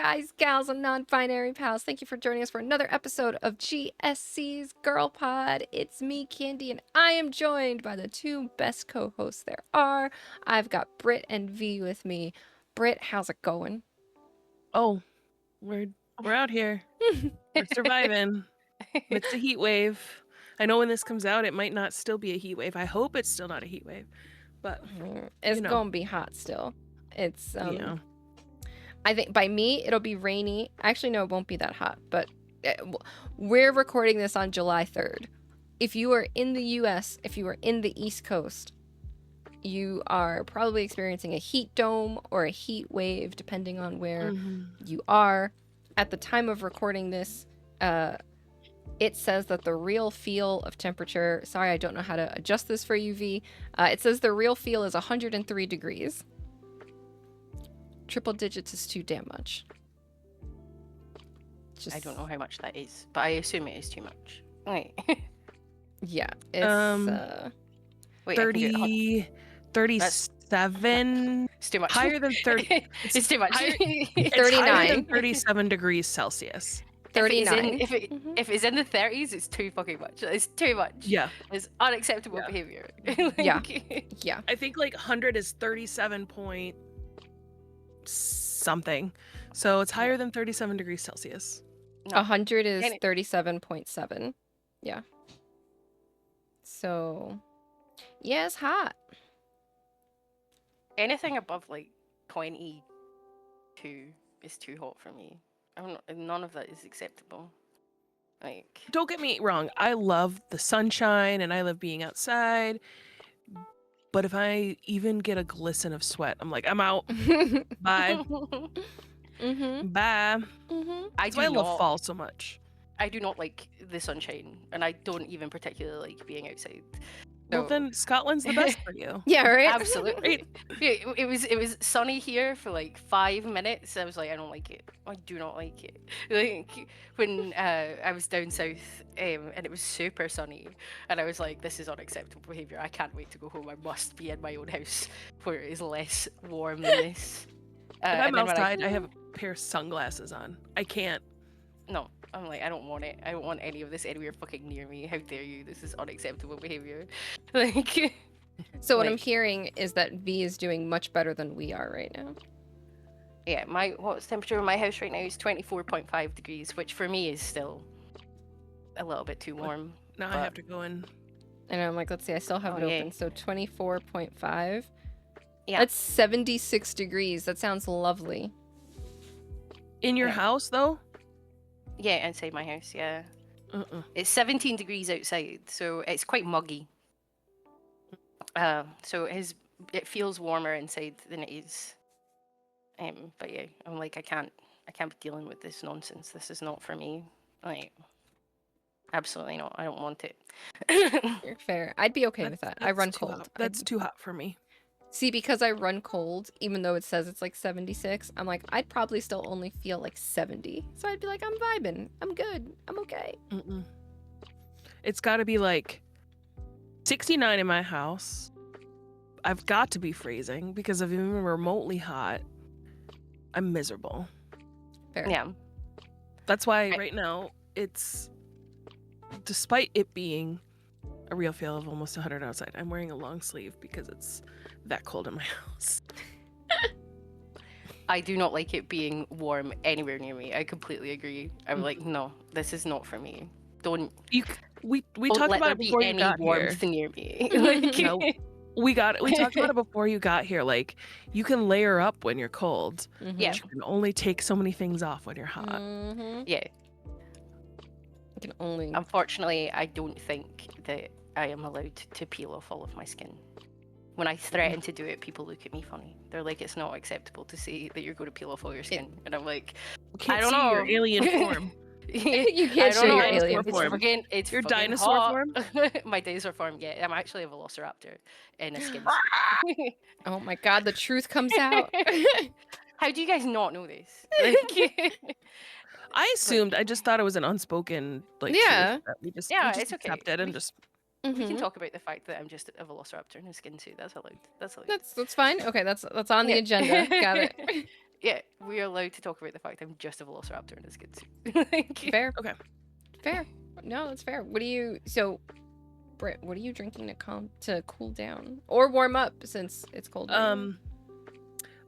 guys, gals, and non-binary pals. Thank you for joining us for another episode of GSC's Girl Pod. It's me, Candy, and I am joined by the two best co-hosts there are. I've got Britt and V with me. Britt, how's it going? Oh, we're out here. We're surviving. It's a heat wave. I know when this comes out, it might not still be a heat wave. I hope it's still not a heat wave, but It's gonna be hot still. It's yeah. I think by me it'll be rainy. Actually, no, it won't be that hot. But we're recording this on July 3rd. If you are in the U.S., if you are in the East Coast, you are probably experiencing a heat dome or a heat wave, depending on where you are. At the time of recording this, it says that the real feel of temperature, sorry, I don't know how to adjust this for you, V. It says the real feel is 103 degrees. Triple digits is too damn much. I don't know how much that is, but I assume it is too much. Right. Yeah, it's Wait, 30, 37. It's too much. Higher than 30. It's too much. It's 39. higher than 37 degrees Celsius. 39. If it's in the 30s, it's too fucking much. It's too much. Yeah. It's unacceptable behavior. Yeah. Yeah. I think like 100 is 37 point something. So it's higher than 37 degrees Celsius. No. 100 is 37.7. Yeah. So, yeah, it's hot. Anything above like 22 is too hot for me. None of that is acceptable. Like, Don't get me wrong. I love the sunshine and I love being outside. But if I even get a glisten of sweat, I'm like, I'm out. Bye. Mm-hmm. Bye. Mm-hmm. That's why I love fall so much. I do not like the sunshine, and I don't even particularly like being outside. Well, then Scotland's the best for you. Yeah, right? Absolutely. It was sunny here for like 5 minutes. I was like, I don't like it. I do not like it. Like when I was down south, and it was super sunny, and I was like, this is unacceptable behavior. I can't wait to go home. I must be in my own house where it is less warm than this. If I'm outside, I have a pair of sunglasses on. I can't. No, I'm like, I don't want it. I don't want any of this anywhere fucking near me. How dare you? This is unacceptable behavior. Like, So what I'm hearing is that V is doing much better than we are right now. yeah, what's the temperature in my house right now is 24.5 degrees, which for me is still a little bit too warm. Now I have to go in. And I'm like, let's see, I still have it open. So 24.5. Yeah. That's 76 degrees. That sounds lovely. In your house, though? Yeah, inside my house, yeah. It's 17 degrees outside, so it's quite muggy. So it feels warmer inside than it is. But yeah, I'm like, I can't be dealing with this nonsense. This is not for me. Like, absolutely not. I don't want it. Fair. I'd be okay with that. I run cold. That's too hot for me. See, because I run cold, even though it says it's like 76, I'm like, I'd probably still only feel like 70. So I'd be like, I'm vibing. I'm good. I'm okay. It's got to be like 69 in my house. I've got to be freezing because if I'm remotely hot, I'm miserable. Fair. Yeah. That's why right now it's, despite it being a real feel of almost 100 outside, I'm wearing a long sleeve because it's that cold in my house. I do not like it being warm anywhere near me. I completely agree. I'm like, no, this is not for me. Don't. We don't talked let about there it be before you any got warmth here. near me. Like, No, we talked about it before you got here. Like, you can layer up when you're cold. Yeah. But you can only take so many things off when you're hot. Yeah. You can only. Unfortunately, I don't think that I am allowed to peel off all of my skin. When I threaten to do it, people look at me funny. They're like, it's not acceptable to say that you're going to peel off all your skin. And I'm like, Can't I don't see know. your alien form. You can't show your alien form. It's your fucking dinosaur hot. form? My dinosaur form, yeah. I'm actually a velociraptor in a skin suit. Oh my god, the truth comes out. How do you guys not know this? Like, I assumed. I just thought it was an unspoken truth that we just it's okay. accepted and just. We can talk about the fact that I'm just a velociraptor in a skin suit. That's allowed. That's allowed. That's fine. Okay, that's on the agenda. Got it. yeah, we're allowed to talk about the fact I'm just a Velociraptor in a skin suit. Like, Fair. Okay. Fair. No, that's fair. Britt, what are you drinking to cool down or warm up since it's cold? right now?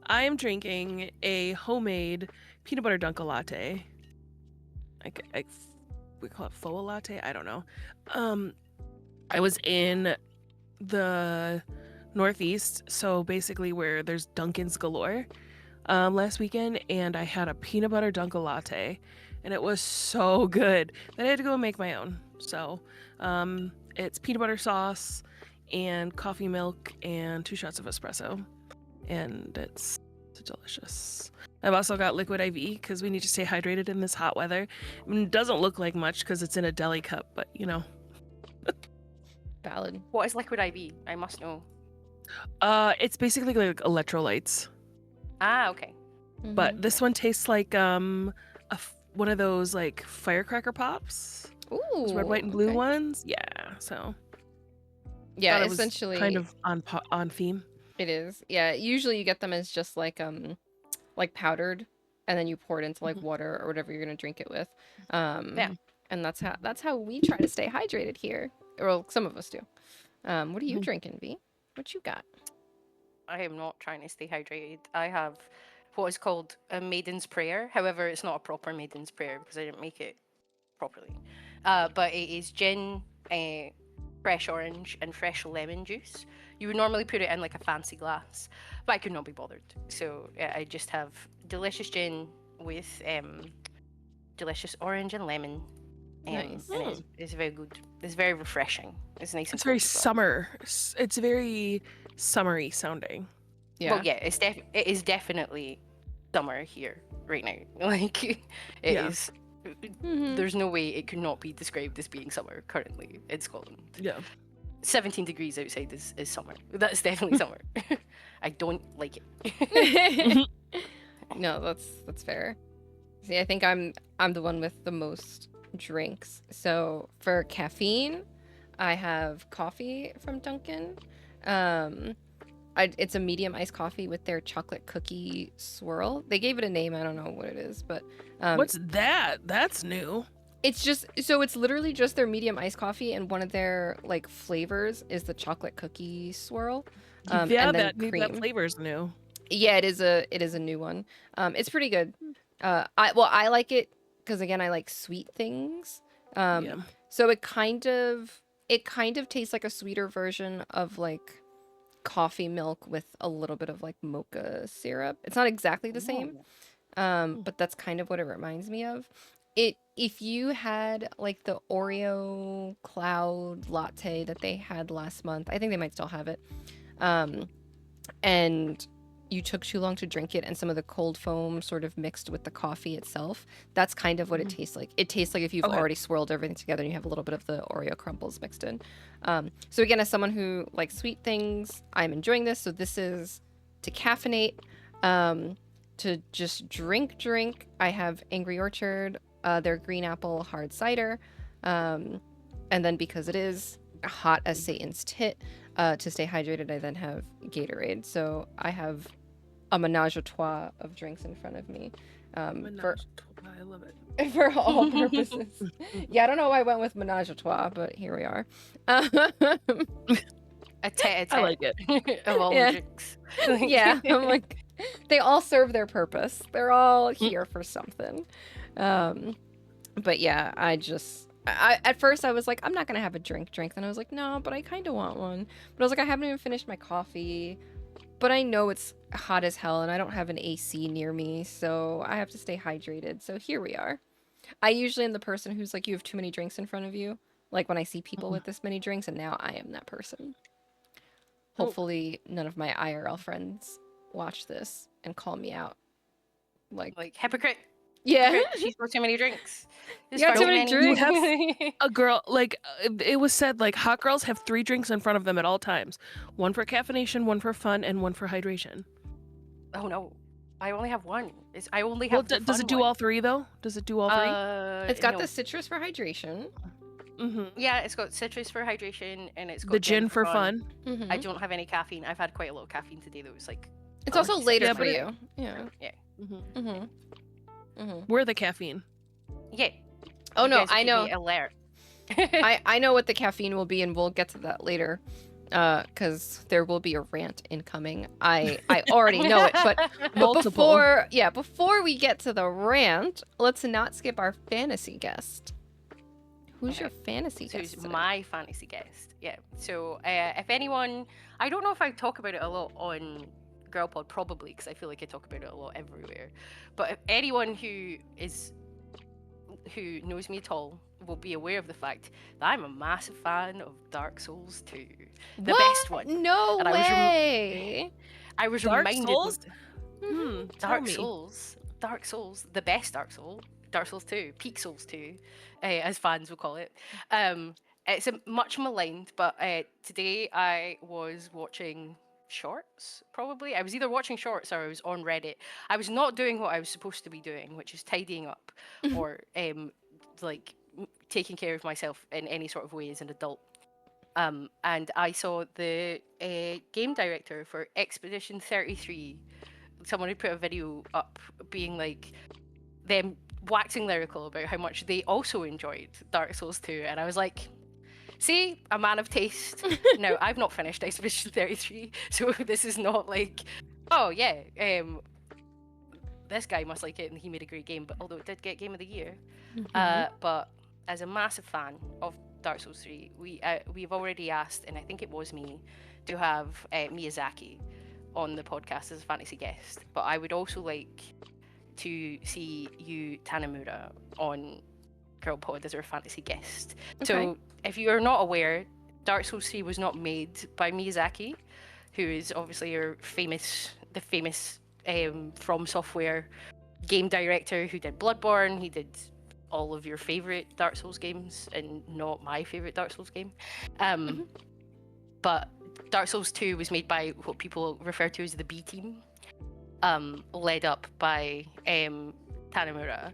I am drinking a homemade peanut butter Dunkel latte. We call it faux latte. I don't know. I was in the Northeast, so basically where there's Dunkins galore, last weekend, and I had a peanut butter Dunkel latte, and it was so good that I had to go and make my own. So, it's peanut butter sauce and coffee milk and 2 shots of espresso, and it's delicious. I've also got liquid IV because we need to stay hydrated in this hot weather. I mean, it doesn't look like much because it's in a deli cup, but you know. Valid. what is liquid IV? I must know. It's basically like electrolytes, Ah, okay. but this one tastes like one of those like firecracker pops. Ooh, Those red, white, and blue okay. ones. Yeah, so Yeah, thought it was essentially, kind of on theme. it is. Yeah, usually you get them as just like powdered, and then you pour it into like Mhm. water or whatever you're gonna drink it with. Yeah. And that's how we try to stay hydrated here. Well, some of us do. What are you Mhm. drinking, V? What you got? I am not trying to stay hydrated. I have what is called a maiden's prayer. However, it's not a proper maiden's prayer because I didn't make it properly. But it is gin, fresh orange, and fresh lemon juice. You would normally put it in like a fancy glass, but I could not be bothered. So I just have delicious gin with delicious orange and lemon. Nice. And it's very good. It's very refreshing. It's nice and It's very cold as well. summer. It's very summery sounding. Yeah. Well, yeah, it is definitely summer here right now. Like it is. Yeah. Mhm. There's no way it could not be described as being summer currently in Scotland. Yeah. 17 degrees outside is summer. That's definitely summer. I don't like it. No, that's fair. See, I think I'm the one with the most drinks. So for caffeine, I have coffee from Dunkin'. It's a medium iced coffee with their chocolate cookie swirl. They gave it a name. I don't know what it is, but What's that? That's new. it's literally just their medium iced coffee, and one of their like flavors is the chocolate cookie swirl. Yeah, and then that cream. flavor's new. Yeah, it is a new one. It's pretty good. I like it because again I like sweet things. Yeah. So it kind of tastes like a sweeter version of like coffee milk with a little bit of like mocha syrup. It's not exactly the same. But that's kind of what it reminds me of. If you had like the Oreo cloud latte that they had last month, I think they might still have it. And you took too long to drink it and some of the cold foam sort of mixed with the coffee itself, that's kind of what it tastes like. It tastes like if you've Okay. already swirled everything together and you have a little bit of the Oreo crumbles mixed in. So again, as someone who likes sweet things, I'm enjoying this. So this is to caffeinate, to just drink. I have Angry Orchard, their green apple hard cider. And then because it is hot as Satan's tit, to stay hydrated, I then have Gatorade. So I have a menage a trois of drinks in front of me. I love it. For all purposes. Yeah, I don't know why I went with menage a trois, but here we are. A tete I like it. of all Yeah. the drinks. Yeah, I'm like, they all serve their purpose. They're all here for something. But yeah, I at first I was like, I'm not gonna have a drink. Then I was like, no, but I kind of want one. But I was like, I haven't even finished my coffee. But I know it's hot as hell and I don't have an AC near me, so I have to stay hydrated. So here we are. I usually am the person who's like, you have too many drinks in front of you. Like when I see people with this many drinks, and now I am that person. Hopefully none of my IRL friends watch this and call me out. Like hypocrite. yeah. Hypocrite, she's got too many drinks. There's You got far too many drinks. A girl, like, it was said, like, hot girls have 3 drinks in front of them at all times. One for caffeination, one for fun, and one for hydration. Oh no, I only have one. I only Well, have. the does fun it do one. all 3, though? Does it do all 3? It's got no. the citrus for hydration. Mm-hmm. Yeah, it's got citrus for hydration, and it's got The gin for fun. Mhm. I don't have any caffeine. I've had quite a lot of caffeine today, though. It's like It's Oh, also it's- later yeah, for but you. Yeah. We're the caffeine. Yeah. Oh you no, guys will I keep know. me alert. I know what the caffeine will be, and we'll get to that later, because there will be a rant incoming. I already know it, but Multiple. before we get to the rant, let's not skip our fantasy guest. Who's your fantasy So guest? who's today? my fantasy guest? Yeah. So if anyone, I don't know if I talk about it a lot on GirlPod, probably because I feel like I talk about it a lot everywhere. But if anyone who knows me at all will be aware of the fact that I'm a massive fan of Dark Souls 2, the What? best one. No And way. I was Dark reminded. Souls? Mhm. Tell Dark me. Souls, the best Dark Souls 2, Peak Souls 2, as fans will call it. It's much maligned, but today I was watching shorts, probably. I was either watching shorts or I was on Reddit. I was not doing what I was supposed to be doing, which is tidying up or taking care of myself in any sort of way as an adult. And I saw the game director for Expedition 33. Someone had put a video up being like them waxing lyrical about how much they also enjoyed Dark Souls 2, and I was like, see, a man of taste. Now, I've not finished Expedition 33, so this is not like, oh yeah, this guy must like it and he made a great game, but although it did get Game of the Year. But as a massive fan of Dark Souls 3, we've already asked, and I think it was me, to have Miyazaki on the podcast as a fantasy guest, but I would also like to see you, Tanamura, on GirlPod as our fantasy guest. So Okay. if you are not aware, Dark Souls 3 was not made by Miyazaki, who is obviously the famous From Software game director who did Bloodborne. He did all of your favorite Dark Souls games, and not my favorite Dark Souls game. But Dark Souls 2 was made by what people refer to as the B team, led up by Tanamura.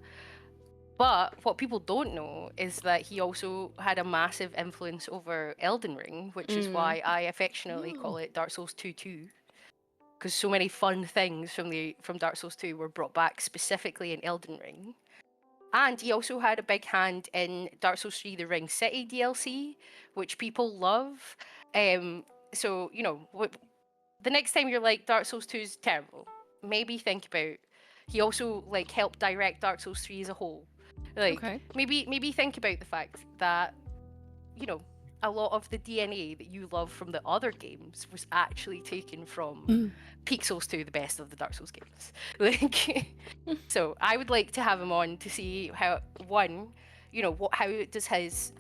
But what people don't know is that he also had a massive influence over Elden Ring, which is why I affectionately call it Dark Souls 2, because so many fun things from Dark Souls 2 were brought back specifically in Elden Ring. And he also had a big hand in Dark Souls 3 The Ring City DLC, which people love. So, you know, the next time you're like, Dark Souls 2 is terrible, maybe think about, he also like helped direct Dark Souls 3 as a whole. Like, Okay. maybe think about the fact that, you know, a lot of the DNA that you love from the other games was actually taken from Peak Souls 2, the best of the Dark Souls games. Like, so I would like to have him on to see how, one, you know, how does his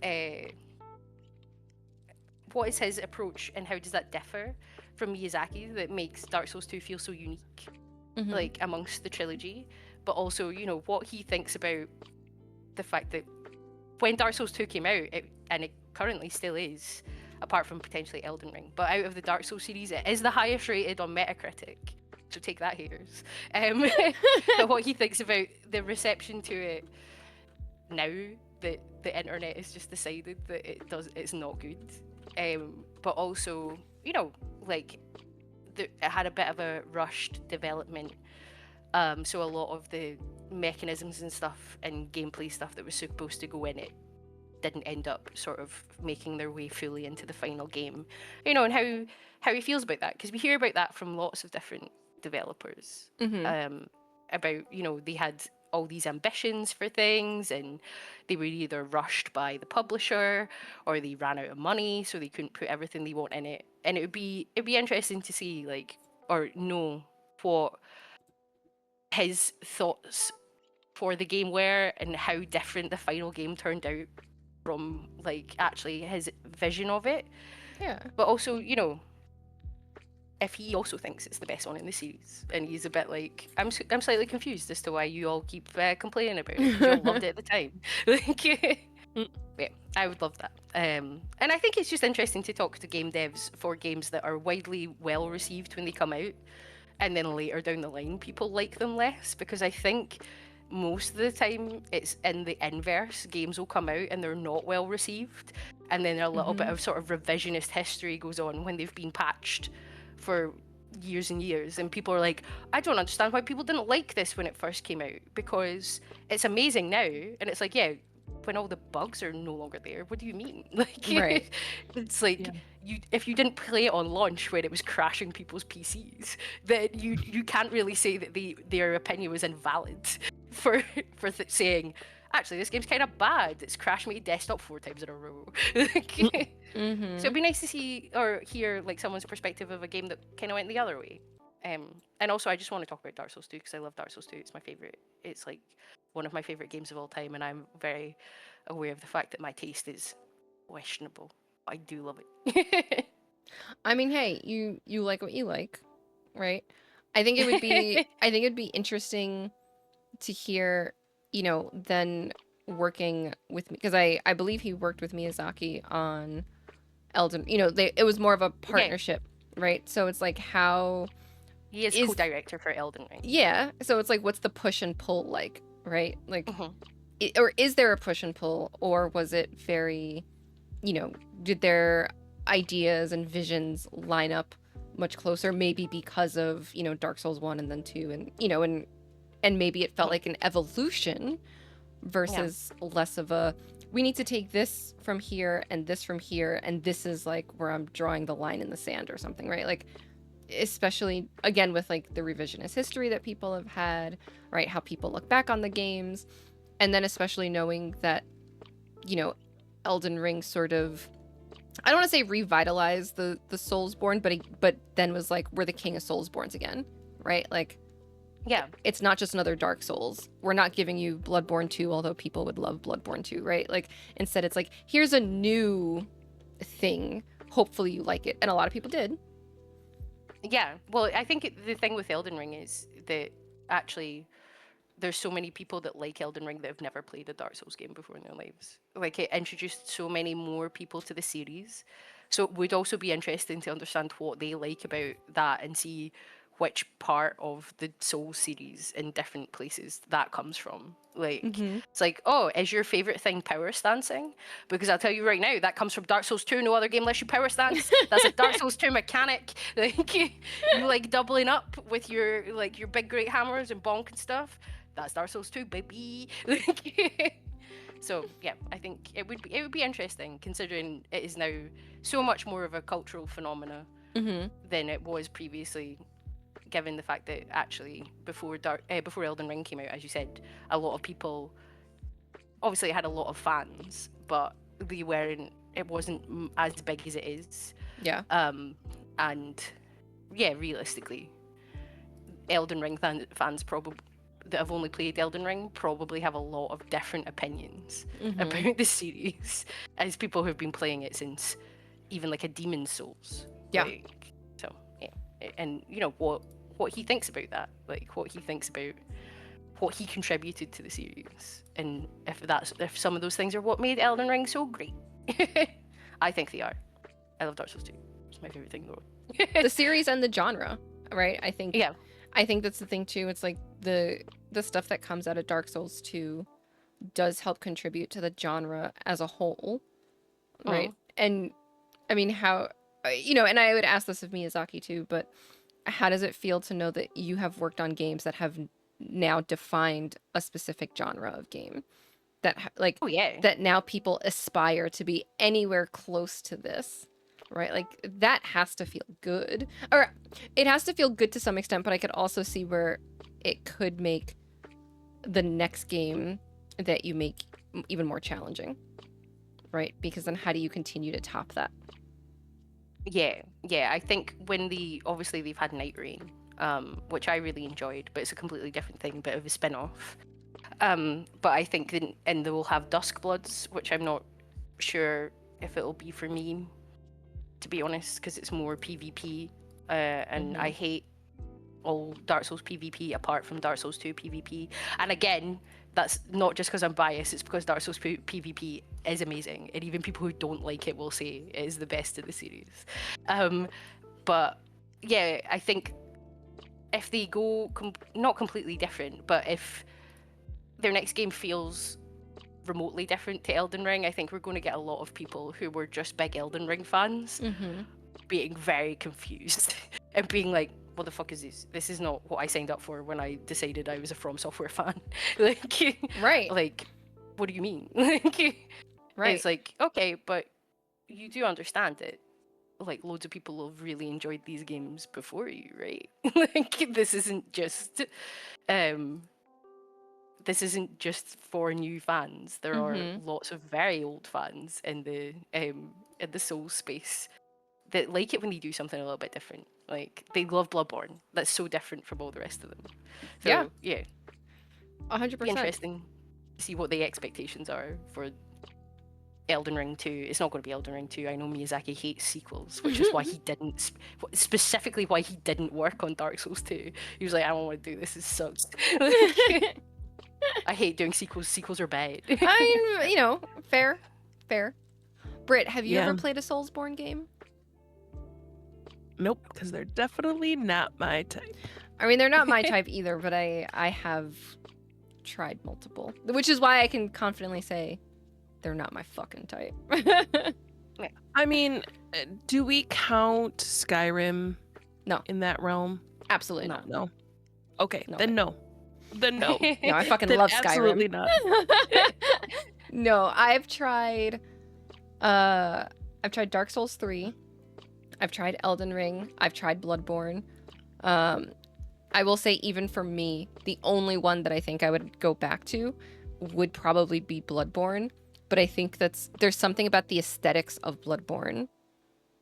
what is his approach and how does that differ from Miyazaki that makes Dark Souls 2 feel so unique, like amongst the trilogy, but also, you know, what he thinks about the fact that when Dark Souls 2 came out, and it currently still is, apart from potentially Elden Ring, but out of the Dark Souls series, it is the highest rated on Metacritic. So take that, haters. But what he thinks about the reception to it now that the internet has just decided that it's not good. But also, you know, like it had a bit of a rushed development. So a lot of the mechanisms and stuff and gameplay stuff that was supposed to go in it didn't end up sort of making their way fully into the final game. You know, and how he feels about that, because we hear about that from lots of different developers. About, you know, they had all these ambitions for things and they were either rushed by the publisher or they ran out of money, so they couldn't put everything they want in it. And it'd be interesting to see, like, or know what his thoughts for the game were and how different the final game turned out from, like, actually his vision of it. Yeah. But also, you know, if he also thinks it's the best one in the series, and he's a bit like, I'm slightly confused as to why you all keep complaining about it, 'cause you all loved it at the time. Like, yeah, I would love that. And I think it's just interesting to talk to game devs for games that are widely well received when they come out, and then later down the line people like them less, because I think most of the time it's in the inverse. Games will come out and they're not well received, and then a little bit of sort of revisionist history goes on when they've been patched for years and years, and people are like, I don't understand why people didn't like this when it first came out, because it's amazing now. And it's like, yeah, when all the bugs are no longer there, what do you mean? Like, Right. it's like, Yeah. if you didn't play it on launch when it was crashing people's PCs, then you can't really say that their opinion was invalid for saying, actually, this game's kind of bad. It's crashed my desktop 4 times in a row. Mm-hmm. So it'd be nice to see or hear like someone's perspective of a game that kind of went the other way. And also, I just want to talk about Dark Souls 2 because I love Dark Souls 2. It's my favorite. It's like one of my favorite games of all time, and I'm very aware of the fact that my taste is questionable. I do love it. I mean, hey, you like what you like, right? I think it would be I think it'd be interesting to hear, then working with me, because I believe he worked with Miyazaki on Elden. It was more of a partnership, right? So it's like how He is co-director for Elden Ring. yeah, so it's like what's the push and pull like, right? Like Mhm. or is there a push and pull, or was it very, did their ideas and visions line up much closer, maybe because of, Dark Souls 1 and then 2, and and maybe it felt like an evolution versus less of a, we need to take this from here and this from here, and this is like where I'm drawing the line in the sand or something, right? Like, especially again with like the revisionist history that people have had, right? How people look back on the games, and then especially knowing that, Elden Ring sort of, I don't want to say revitalized the Soulsborne, but then was like, we're the king of Soulsborns again, right? Like, Yeah. it's not just another Dark Souls. We're not giving you Bloodborne 2, although people would love Bloodborne 2, right? Like, instead it's like, here's a new thing. Hopefully you like it. And a lot of people did. Yeah. Well, I think the thing with Elden Ring is that actually there's so many people that like Elden Ring that have never played a Dark Souls game before in their lives. Like, it introduced so many more people to the series. So it would also be interesting to understand what they like about that and see which part of the Souls series in different places that comes from. Like, it's like, oh, is your favorite thing power stancing? Because I'll tell you right now, that comes from Dark Souls 2. No other game lets you power stance. That's a Dark Souls 2 mechanic. Like, you like doubling up with your big great hammers and bonk and stuff. That's Dark Souls 2, baby. So yeah, I think it would be interesting, considering it is now so much more of a cultural phenomena than it was previously. Given the fact that actually before Elden Ring came out, as you said, a lot of people, obviously it had a lot of fans, but it wasn't as big as it is. Yeah. And yeah, realistically, Elden Ring fans probably that have only played Elden Ring probably have a lot of different opinions about the series as people who've been playing it since even like a Demon's Souls. Yeah. So yeah, and what he thinks about that, like what he thinks about what he contributed to the series, and if some of those things are what made Elden Ring so great. I think they are. I love Dark Souls 2. It's my favorite thing in the world. The series and the genre, right? I think that's the thing too. It's like the stuff that comes out of Dark Souls 2 does help contribute to the genre as a whole, right? And I mean, how, and I would ask this of Miyazaki too, but how does it feel to know that you have worked on games that have now defined a specific genre of game that that now people aspire to be anywhere close to this, right? Like, that has to feel good, or it has to feel good to some extent, but I could also see where it could make the next game that you make even more challenging, right? Because then how do you continue to top that? Yeah, I think when obviously they've had Night Rain, which I really enjoyed, but it's a completely different thing, bit of a spin-off. But I think and they will have Duskbloods, which I'm not sure if it'll be for me, to be honest, because it's more PvP, and I hate all Dark Souls PvP apart from Dark Souls 2 PvP. And again, that's not just because I'm biased, it's because Dark Souls PvP is amazing, and even people who don't like it will say it is the best of the series. But yeah, I think if they go not completely different, but if their next game feels remotely different to Elden Ring, I think we're going to get a lot of people who were just big Elden Ring fans being very confused and being like, what the fuck is this? This is not what I signed up for when I decided I was a From Software fan. Like, Right. like, what do you mean? Like, Right. it's like, okay, but you do understand it. Like, loads of people have really enjoyed these games before you, right? Like, this isn't just for new fans. There are lots of very old fans in the Souls space that like it when they do something a little bit different. Like, they love Bloodborne. That's so different from all the rest of them. So, yeah. 100%. Be interesting to see what the expectations are for Elden Ring 2. It's not going to be Elden Ring 2. I know Miyazaki hates sequels, which is why he didn't, specifically why he didn't work on Dark Souls 2. He was like, I don't want to do this. This sucks. I hate doing sequels. Sequels are bad. I mean, you know, fair. Britt, have you Yeah. ever played a Soulsborne game? Nope, because they're definitely not my type. I mean, they're not my type either, but I have tried multiple, which is why I can confidently say they're not my fucking type. I mean, do we count Skyrim? No. In that realm? Absolutely not. No. Okay, No. then no. Then no. No, I fucking Then love Skyrim. absolutely not. No, I've tried Dark Souls 3. I've tried Elden Ring. I've tried Bloodborne. I will say, even for me, the only one that I think I would go back to would probably be Bloodborne. But I think there's something about the aesthetics of Bloodborne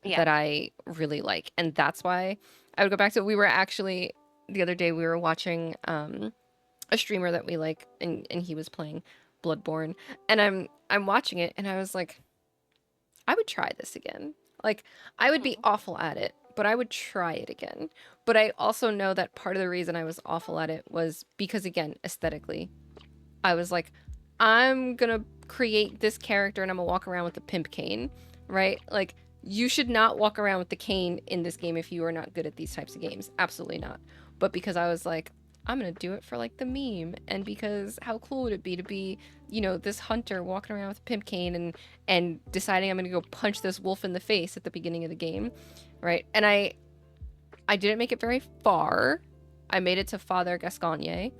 that I really like. And that's why I would go back to it. We were actually, the other day, we were watching a streamer that we like, and he was playing Bloodborne. And I'm watching it, and I was like, I would try this again. Like, I would be awful at it, but I would try it again. But I also know that part of the reason I was awful at it was because, again, aesthetically, I was like, I'm gonna create this character and I'm gonna walk around with a pimp cane, right? Like, you should not walk around with the cane in this game if you are not good at these types of games. Absolutely not. But because I was like, I'm gonna do it for like the meme, and because how cool would it be to be, you know, this hunter walking around with a pimp cane and deciding I'm gonna go punch this wolf in the face at the beginning of the game, right? And I didn't make it very far. I made it to Father Gascogne,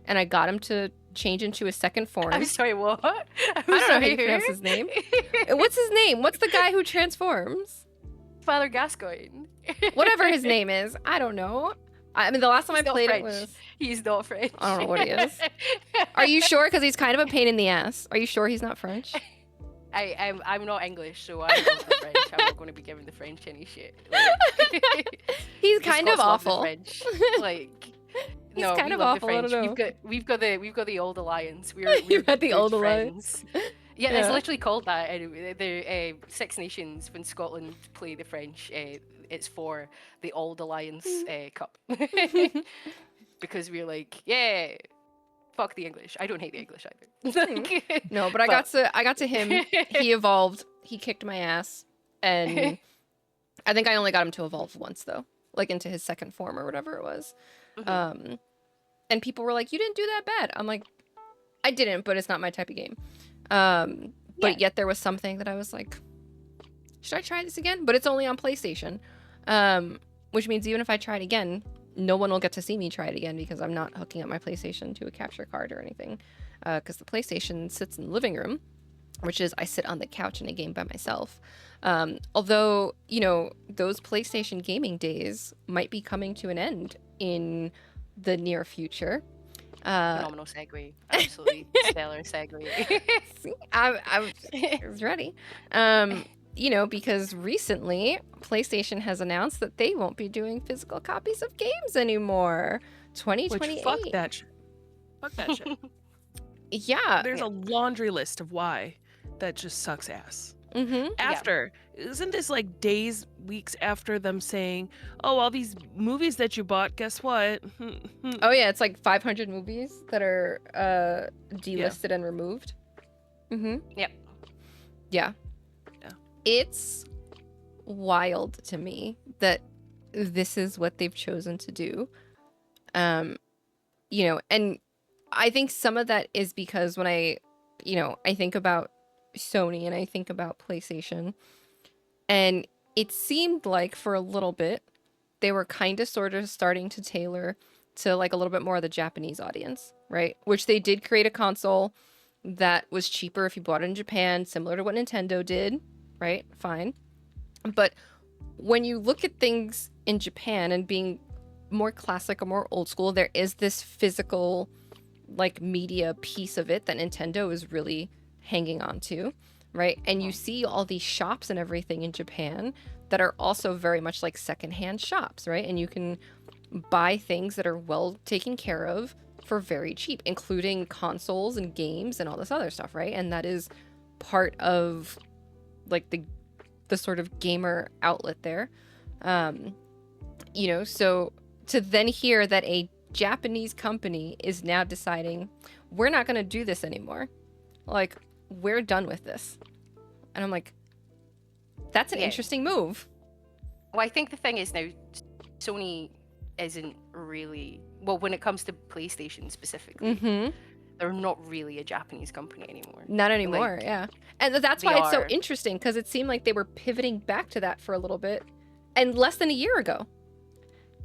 and I got him to change into his second form. I'm sorry, what? I don't know how you pronounce his name. What's his name? What's the guy who transforms? Father Gascoigne. Whatever his name is, I don't know. I mean, the last time He's I not played French. it was... He's not French. I don't know what he is. Are you sure? Because he's kind of a pain in the ass. Are you sure he's not French? I'm not English, so I'm not the French. I'm not going to be giving the French any shit. Like, He's the kind of Scots love the awful. French. Like, He's no, kind we of love awful, the I French. don't know. We've got the old alliance. We're You had the good old friends. Yeah, it's Yeah. literally called that. The Six Nations, when Scotland play the French, it's for the Old Alliance Cup. Because we're like, yeah, fuck the English. I don't hate the English either. No, but I got to him. He evolved. He kicked my ass, and I think I only got him to evolve once though, like into his second form or whatever it was. And people were like, "You didn't do that bad." I'm like, "I didn't, but it's not my type of game." But yet there was something that I was like, "Should I try this again?" But it's only on PlayStation, which means even if I try it again, no one will get to see me try it again because I'm not hooking up my PlayStation to a capture card or anything. Because the PlayStation sits in the living room, which is I sit on the couch in a game by myself. Although, you know, those PlayStation gaming days might be coming to an end in the near future. Phenomenal segue. Absolutely stellar segue. See, I was ready. You know, because recently PlayStation has announced that they won't be doing physical copies of games anymore. 2028. Which, fuck that shit. Fuck that shit. Yeah. There's a laundry list of why that just sucks ass. Mm-hmm. After, isn't this like days, weeks after them saying, oh, all these movies that you bought, guess what? Oh yeah, it's like 500 movies that are delisted and removed. Mm-hmm. Yep. Yeah. Yeah. It's wild to me that this is what they've chosen to do. You know, and I think some of that is because when I think about Sony and I think about PlayStation, and it seemed like for a little bit they were kind of sort of starting to tailor to like a little bit more of the Japanese audience, right? Which they did create a console that was cheaper if you bought it in Japan, similar to what Nintendo did, right? Fine. But when you look at things in Japan and being more classic or more old school, there is this physical like media piece of it that Nintendo is really hanging on to, right? And you see all these shops and everything in Japan that are also very much like secondhand shops, right? And you can buy things that are well taken care of for very cheap, including consoles and games and all this other stuff, right? And that is part of like the sort of gamer outlet there. You know, so to then hear that a Japanese company is now deciding we're not going to do this anymore. Like, we're done with this. And I'm like, that's an interesting move. Well, I think the thing is now, Sony isn't really, well, when it comes to PlayStation specifically, they're not really a Japanese company anymore. Not anymore, Like, yeah. And that's why it's so interesting, because it seemed like they were pivoting back to that for a little bit, and less than a year ago.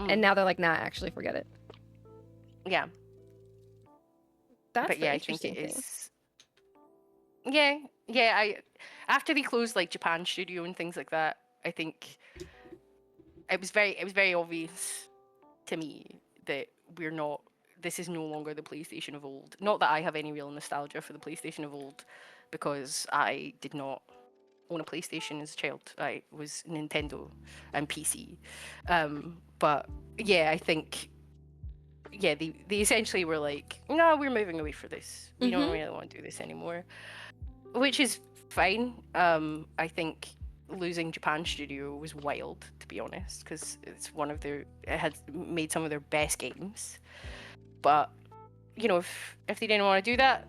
And now they're like, nah, actually, forget it. Yeah. That's but the yeah, I think interesting it thing. is. Yeah. After they closed like Japan Studio and things like that, I think it was very obvious to me that this is no longer the PlayStation of old. Not that I have any real nostalgia for the PlayStation of old, because I did not own a PlayStation as a child. I was Nintendo and PC. But yeah, I think they essentially were like, no, we're moving away from this. We don't really want to do this anymore, which is fine. I think losing Japan Studio was wild, to be honest, because it had made some of their best games. But you know, if they didn't want to do that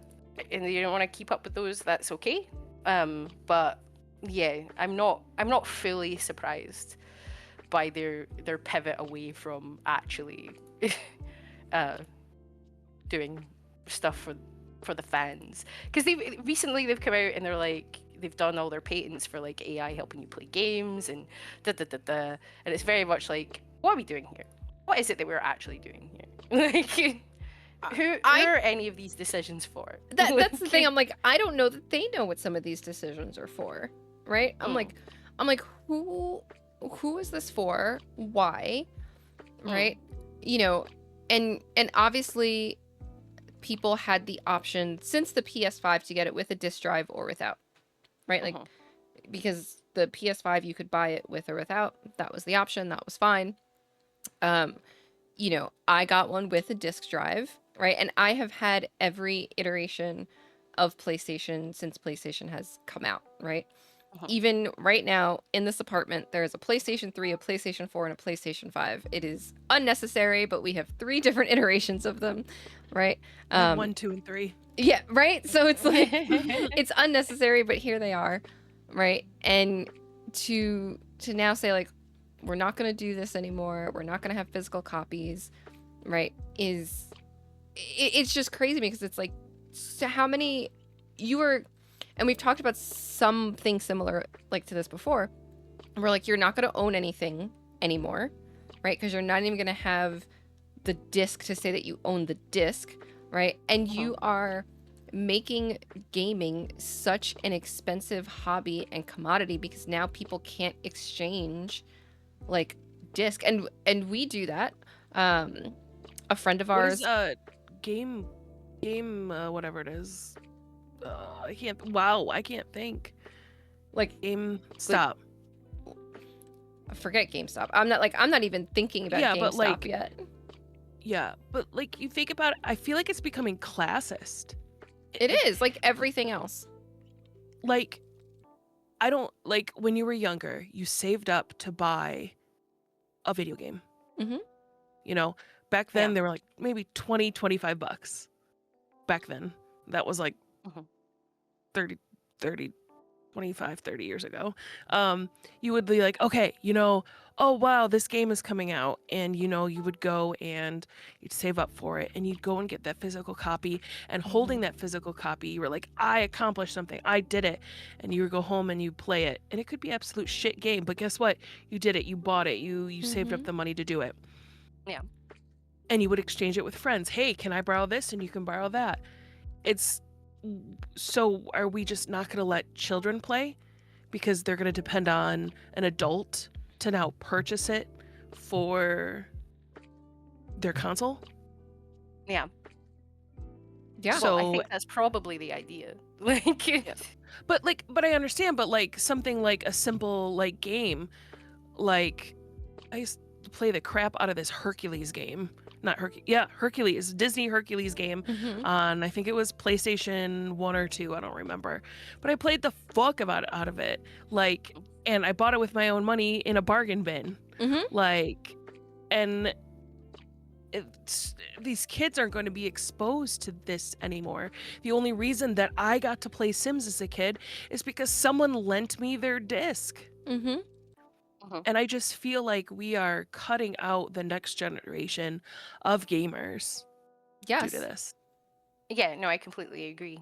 and they didn't want to keep up with those, that's okay. But yeah, I'm not fully surprised by their pivot away from actually doing stuff for the fans, because they've come out and they're like, they've done all their patents for like AI helping you play games and and it's very much like, what are we doing here? What is it that we're actually doing here? Like, who are any of these decisions for? That's the thing. I'm like, I don't know that they know what some of these decisions are for, right? I'm like, who is this for? Why? Right? You know, and obviously people had the option since the PS5 to get it with a disc drive or without, right? Like, because the PS5 you could buy it with or without. That was the option. That was fine. You know, I got one with a disc drive, right? And I have had every iteration of PlayStation since PlayStation has come out, right? Even right now in this apartment, there's a PlayStation 3, a PlayStation 4, and a PlayStation 5. It is unnecessary, but we have 3 different iterations of them, right? 1, 2, and 3. Yeah, right? So it's like, it's unnecessary, but here they are, right? And to now say, like, we're not going to do this anymore, we're not going to have physical copies, right, it's just crazy, because it's like, so how many and we've talked about something similar like to this before. We're like, you're not going to own anything anymore, right? Because you're not even going to have the disc to say that you own the disc, right? And you are making gaming such an expensive hobby and commodity, because now people can't exchange like disc, and we do that. A friend of ours, game whatever it is, I can't think. Like GameStop. Forget GameStop. I'm not even thinking about GameStop yet. Yeah, but like, you think about it, I feel like it's becoming classist. It is like everything else. Like, I don't like, when you were younger, you saved up to buy a video game. You know, back then they were like maybe $20-25 back then. That was like 30 years ago. You would be like, okay, you know, oh wow, this game is coming out, and you would go and you'd save up for it, and you'd go and get that physical copy, and holding that physical copy, you were like, I accomplished something, I did it, and you would go home and you play it, and it could be absolute shit game, but guess what? You did it, you bought it, you saved up the money to do it. Yeah. And you would exchange it with friends. Hey, can I borrow this? And you can borrow that. So are we just not going to let children play because they're going to depend on an adult to now purchase it for their console? Yeah. Yeah. Well, I So, think that's probably the idea. Like, but I understand, but like something like a simple like game, like I used to play the crap out of this Hercules game. Not Hercules. Yeah, Hercules. Disney Hercules game on, I think it was PlayStation 1 or 2. I don't remember. But I played the fuck out of it. Like, and I bought it with my own money in a bargain bin. Like, and these kids aren't going to be exposed to this anymore. The only reason that I got to play Sims as a kid is because someone lent me their disc. And I just feel like we are cutting out the next generation of gamers due Yes. to this. yeah, no, I completely agree.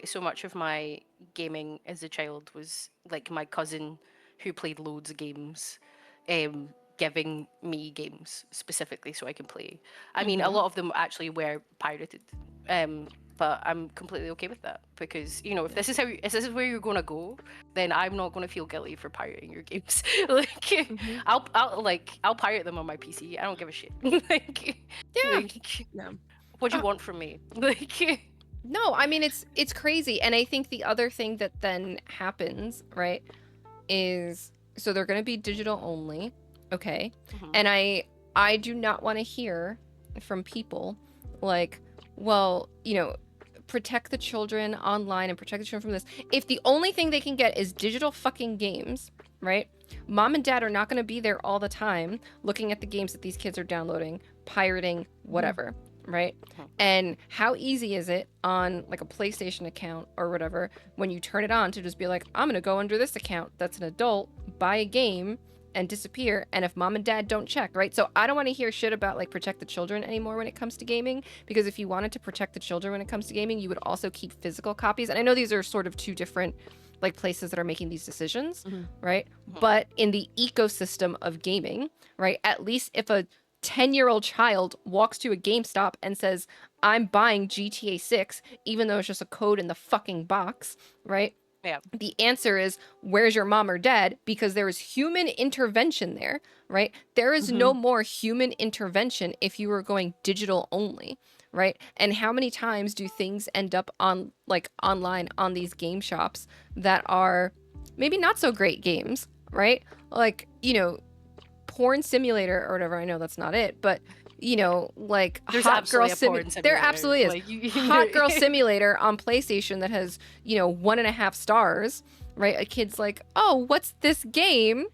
So much of my gaming as a child was like my cousin who played loads of games, giving me games specifically so I can play. I mean, a lot of them actually were pirated, but I'm completely okay with that because if this is where you're gonna go, then I'm not gonna feel guilty for pirating your games. Like, I'll pirate them on my PC. I don't give a shit. Like, Yeah. Yeah. what do you want from me? Like, No, I mean it's crazy, and I think the other thing that then happens, right, is so they're going to be digital only, okay? And I do not want to hear from people like, well, protect the children online and protect the children from this. If the only thing they can get is digital fucking games, right? Mom and dad are not going to be there all the time looking at the games that these kids are downloading, pirating, whatever, right? And how easy is it on like a PlayStation account or whatever when you turn it on to just be like, I'm going to go under this account that's an adult, buy a game, and disappear, and if mom and dad don't check, right? So I don't want to hear shit about like protect the children anymore when it comes to gaming, because if you wanted to protect the children when it comes to gaming, you would also keep physical copies. And I know these are sort of two different like places that are making these decisions, right? But in the ecosystem of gaming, right, at least if a 10-year-old child walks to a GameStop and says, I'm buying GTA 6, even though it's just a code in the fucking box, right? Yeah. The answer is, where's your mom or dad? Because there is human intervention there, right? There is no more human intervention if you were going digital only, right? And how many times do things end up on like online on these game shops that are maybe not so great games, right? Like, Porn Simulator or whatever. I know that's not it, but like There's Hot Girl absolutely a porn Simulator. There simulator. absolutely is. Like, Hot Girl Simulator on PlayStation that has 1.5 stars, right? A kid's like, oh, what's this game?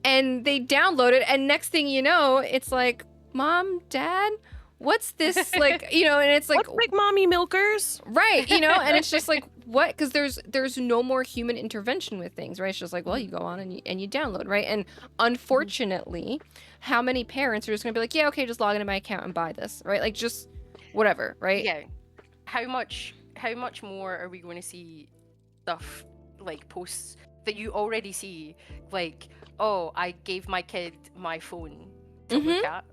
And they download it, and next thing you know, it's like, Mom, Dad, what's this? Like, and it's like, What's Big Mommy Milkers? right, and it's just like, what? Because there's no more human intervention with things, right? It's just like, well, you go on and you download, right? And unfortunately, how many parents are just gonna be like, yeah, okay, just log into my account and buy this, right? Like, just whatever, right? Yeah. How much more are we going to see stuff like posts that you already see, like, oh, I gave my kid my phone to look at,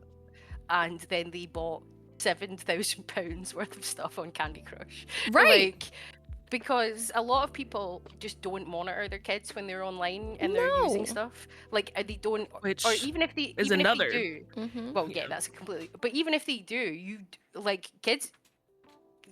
and then they bought £7,000 worth of stuff on Candy Crush, Right. Like, because a lot of people just don't monitor their kids when they're online and they're using No. stuff. Like, they don't, Which or even if they, is even another. if they do, Mm-hmm. well, yeah, that's completely. But even if they do, like, kids,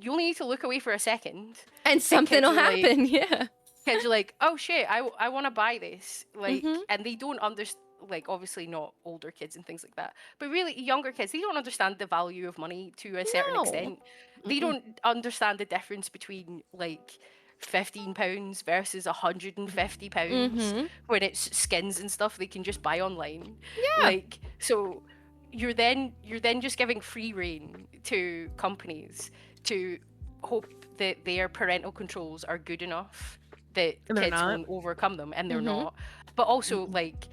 you only need to look away for a second. And something kids will are like- happen, yeah. Kids are like, oh shit, I want to buy this, like, Mhm. and they don't understand. Like, obviously not older kids and things like that, but really younger kids, they don't understand the value of money to a certain No. extent. They don't understand the difference between like £15 versus £150 Mhm. when it's skins and stuff they can just buy online. Yeah. Like, so you're then just giving free rein to companies to hope that their parental controls are good enough that And they're kids not. won't overcome them, and they're Mhm. not. But also, like,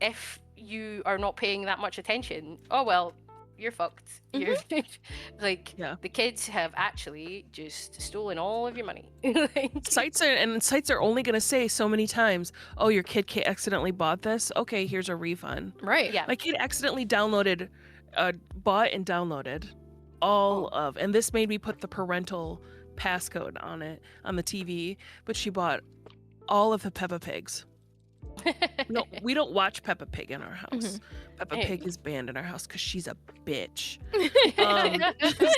if you are not paying that much attention, oh well, you're fucked. You're like, Yeah. the kids have actually just stolen all of your money. Like, Sites are only going to say so many times, oh, your kid accidentally bought this. Okay, here's a refund. Right. yeah. My kid accidentally bought and downloaded all of, and this made me put the parental passcode on the TV, but she bought all of the Peppa Pigs. No, we don't watch Peppa Pig in our house. Peppa Hey. Pig is banned in our house because she's a bitch.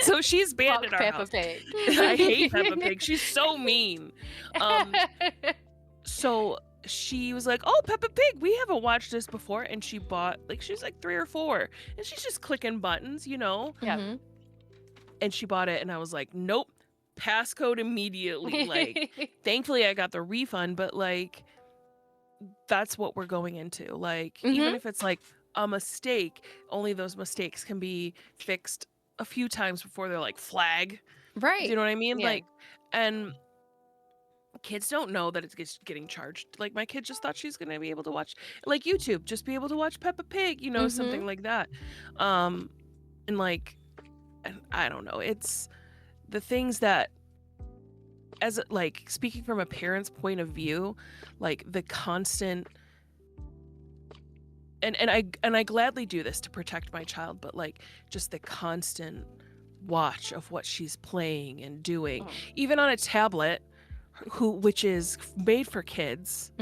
So she's banned Fuck in our Peppa house. Pig. I hate Peppa Pig. She's so mean. So she was like, "Oh, Peppa Pig, we haven't watched this before," and she bought she was like 3 or 4, and she's just clicking buttons, you know. Yeah. Mhm. And she bought it, and I was like, "Nope, passcode immediately." Like, thankfully, I got the refund, but like, that's what we're going into. Like, even if it's like a mistake, only those mistakes can be fixed a few times before they're like flag. Do Right. you know what I mean? Yeah. Like, and kids don't know that it's getting charged. Like, my kid just thought she's gonna be able to watch like YouTube, just be able to watch Peppa Pig, you know, something like that. And like, and I don't know. It's the things that, as like speaking from a parent's point of view, like the constant. And I gladly do this to protect my child, but like just the constant watch of what she's playing and doing, even on a tablet, which is made for kids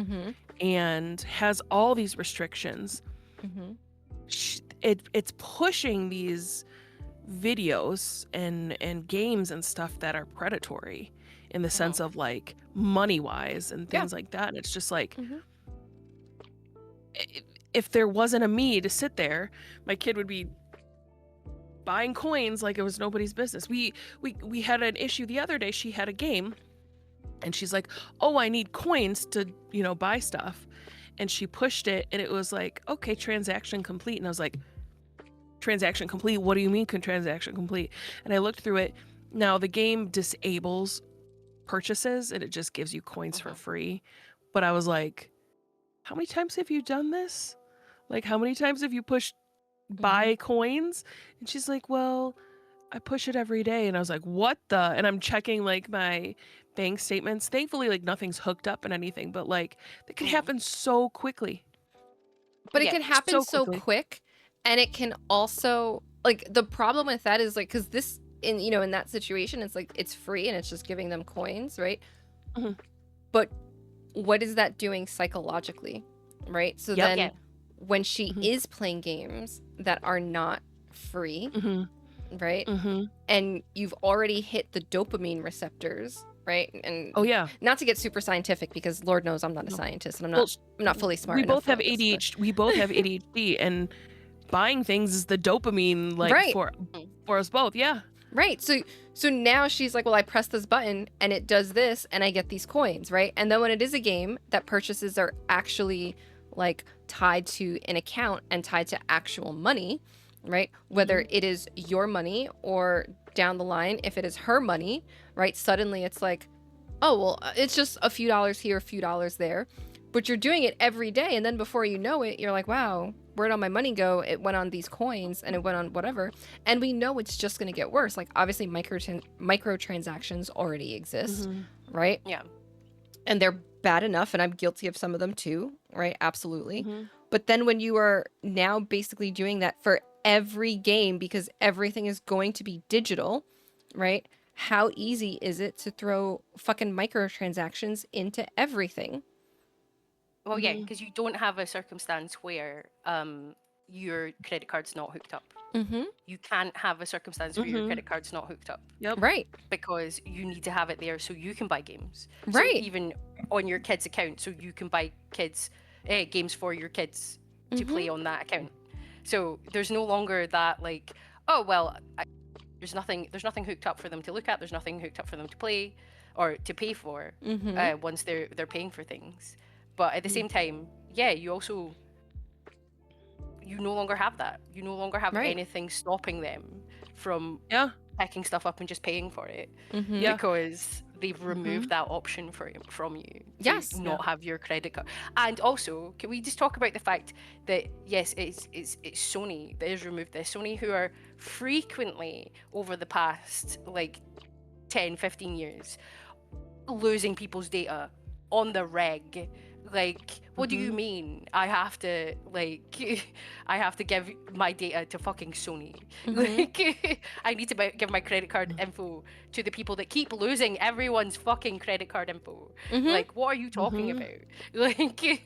and has all these restrictions. It's pushing these videos and games and stuff that are predatory in the sense of like money wise and things like that. And it's just like, if there wasn't a me to sit there, my kid would be buying coins like it was nobody's business. We had an issue the other day. She had a game and she's like, "Oh, I need coins to, you know, buy stuff." And she pushed it and it was like, "Okay, transaction complete." And I was like, "Transaction complete? What do you mean transaction complete?" And I looked through it. Now the game disables purchases and it just gives you coins for free. But I was like, how many times have you done this? Like, how many times have you pushed buy coins? And she's like, "Well, I push it every day." And I was like, "What the?" And I'm checking like my bank statements. Thankfully, like nothing's hooked up and anything, but like that can happen so quickly. But it Yeah, can happen so quickly. quick, and it can also like the problem with that is like because this in in that situation it's like it's free and it's just giving them coins, right? But what is that doing psychologically, right? So Yep. then Yeah. when she is playing games that are not free, right? And you've already hit the dopamine receptors, right? And Oh yeah. not to get super scientific because Lord knows I'm not a scientist and Well, I'm not fully smart. We enough both for have this, but- ADHD. We both have ADHD, and buying things is the dopamine, like Right. for us both. Yeah. Right. So now she's like, well, I press this button and it does this and I get these coins, right? And then when it is a game that purchases are actually like tied to an account and tied to actual money, right? Whether it is your money or down the line, if it is her money, right? Suddenly it's like, oh, well, it's just a few dollars here, a few dollars there. But you're doing it every day. And then before you know it, you're like, wow, where'd all my money go? It went on these coins and it went on whatever. And we know it's just going to get worse. Like, obviously, microtransactions already exist, right? Yeah. And they're bad enough. And I'm guilty of some of them too, right? Absolutely. But then when you are now basically doing that for every game because everything is going to be digital, right? How easy is it to throw fucking microtransactions into everything? Well, yeah, because you don't have a circumstance where your credit card's not hooked up. You can't have a circumstance where your credit card's not hooked up Right. because you need to have it there so you can buy games. So Right. even on your kid's account, so you can buy kids games for your kids to play on that account. So there's no longer that like, oh well, there's nothing hooked up for them to look at. There's nothing hooked up for them to play or to pay for once they're paying for things. But at the same time, yeah, you no longer have that. You no longer have Right. anything stopping them from Yeah. picking stuff up and just paying for it Mm-hmm. Yeah. because they've removed that option from you to Yes. not have your credit card. And also, can we just talk about the fact that yes, it's Sony that has removed this. Sony, who are frequently over the past like 10, 15 years losing people's data on the reg. Like, what do you mean? I have to I have to give my data to fucking Sony. Like, I need to give my credit card info to the people that keep losing everyone's fucking credit card info. Like, what are you talking about? Like,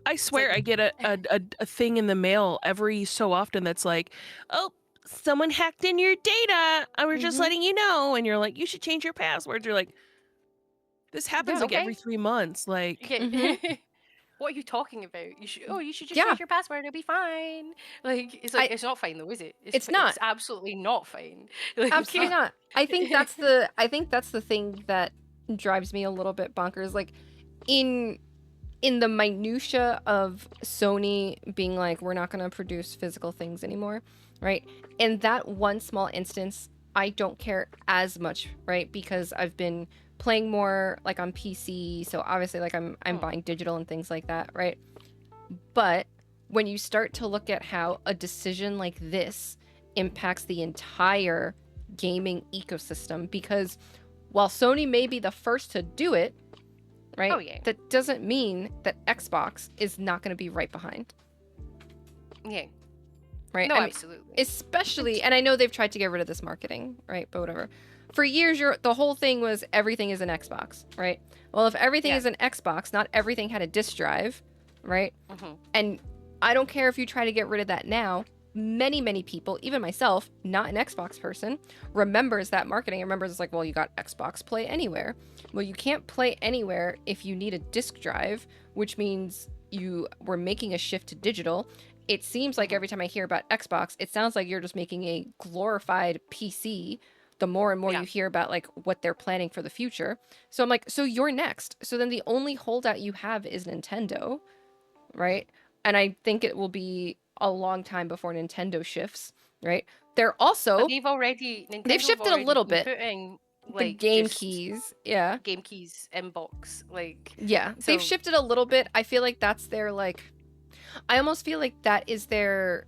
I swear I get a thing in the mail every so often that's like, oh, someone hacked in your data. I was just letting you know. And you're like, you should change your passwords. You're like, this happens Yeah, like every okay. 3 months. Like, what are you talking about? You should just Yeah. change your password. It'll be fine. Like, it's like it's not fine though, is it? It's not. It's absolutely not fine. Like, Absolutely not. I think that's the thing that drives me a little bit bonkers. Like, in the minutia of Sony being like, we're not going to produce physical things anymore, right? In that one small instance, I don't care as much, right? Because I've been playing more like on PC, so obviously like I'm buying digital and things like that, right? But when you start to look at how a decision like this impacts the entire gaming ecosystem, because while Sony may be the first to do it, right? Oh, yeah. That doesn't mean that Xbox is not going to be right behind. yeah. Right? No, I mean, absolutely. especially, and I know they've tried to get rid of this marketing, right? But whatever. For years, the whole thing was everything is an Xbox, right? Well, if everything Yeah. is an Xbox, not everything had a disk drive, right? Mhm. And I don't care if you try to get rid of that now. Many people, even myself, not an Xbox person, remembers that marketing. Remembers it's like, well, you got Xbox Play Anywhere. Well, you can't play anywhere if you need a disk drive, which means you were making a shift to digital. It seems like every time I hear about Xbox, it sounds like you're just making a glorified PC. The more and more Yeah. you hear about like what they're planning for the future. So I'm like, so you're next. So then the only holdout you have is Nintendo, right? And I think it will be a long time before Nintendo shifts, right? They're also But Nintendo's shifted a already little been bit. putting The like game just keys, yeah. game keys in box, like Yeah, So- they've shifted a little bit. I feel like that's their like I almost feel like that is their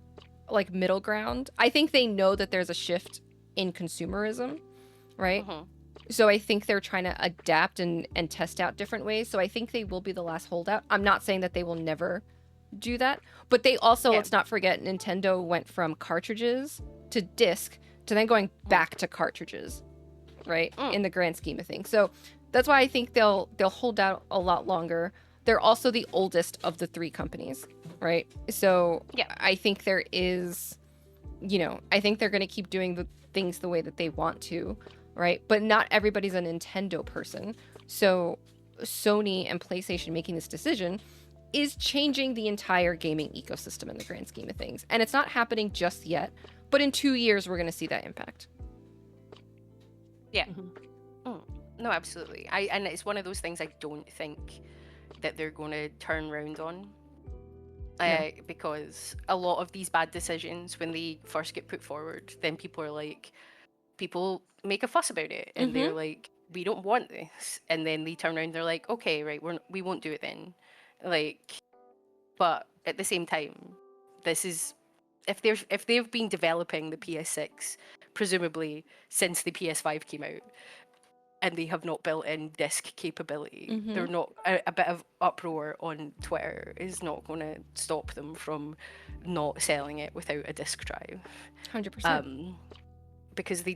like middle ground. I think they know that there's a shift in consumerism, right? Mhm. So I think they're trying to adapt and test out different ways. So I think they will be the last holdout. I'm not saying that they will never do that, but they also, Yeah. let's not forget, Nintendo went from cartridges to disc to then going back to cartridges, right? In the grand scheme of things. So that's why I think they'll hold out a lot longer. They're also the oldest of the three companies, right? So Yeah. I think there is, I think they're going to keep doing the things the way that they want to, right? But not everybody's a Nintendo person. So Sony and PlayStation making this decision is changing the entire gaming ecosystem in the grand scheme of things. And it's not happening just yet, but in 2 years, we're going to see that impact. Yeah. No, absolutely. And it's one of those things I don't think that they're going to turn around on. Because a lot of these bad decisions, when they first get put forward, then people make a fuss about it, and they're like, we don't want this, and then they turn around, they're like, okay, right, we won't do it then, like. But at the same time, this is if they've been developing the PS6 presumably since the PS5 came out, and they have not built in disc capability, they're not a bit of uproar on Twitter is not going to stop them from not selling it without a disc drive. 100%. Because they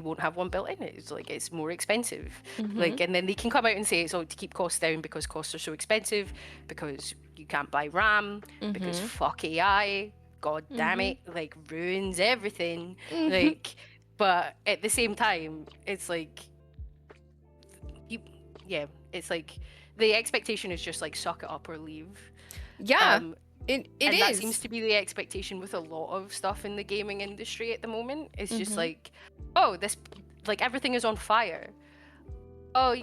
won't have one built in. It's like it's more expensive. Like, and then they can come out and say it's all to keep costs down because costs are so expensive, because you can't buy RAM, because fuck AI, god damn it, like ruins everything. Like, but at the same time, it's like it's like the expectation is just like suck it up or leave. Yeah. And is. that seems to be the expectation with a lot of stuff in the gaming industry at the moment. It's just like, oh, this, like, everything is on fire. Oh,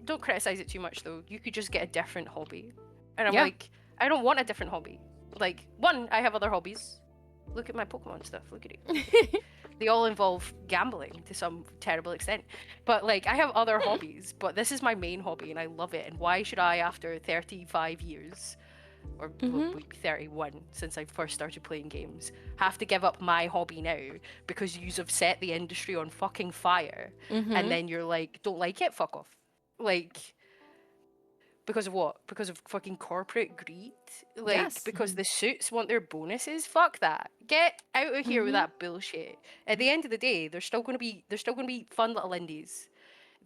don't criticize it too much though. You could just get a different hobby. And I'm like, I don't want a different hobby. Like, one, I have other hobbies. Look at my Pokemon stuff. Look at it. they all involve gambling to some terrible extent. But like I have other hobbies, but this is my main hobby and I love it. And why should I, after 35 years, or well, 31 since I first started playing games, have to give up my hobby now because you have set the industry on fucking fire, and then you're like, don't like it, fuck off. Like, because of what? Because of fucking corporate greed? Like, Yes. because the suits want their bonuses? Fuck that. Get out of here with that bullshit. At the end of the day, there's still gonna be fun little indies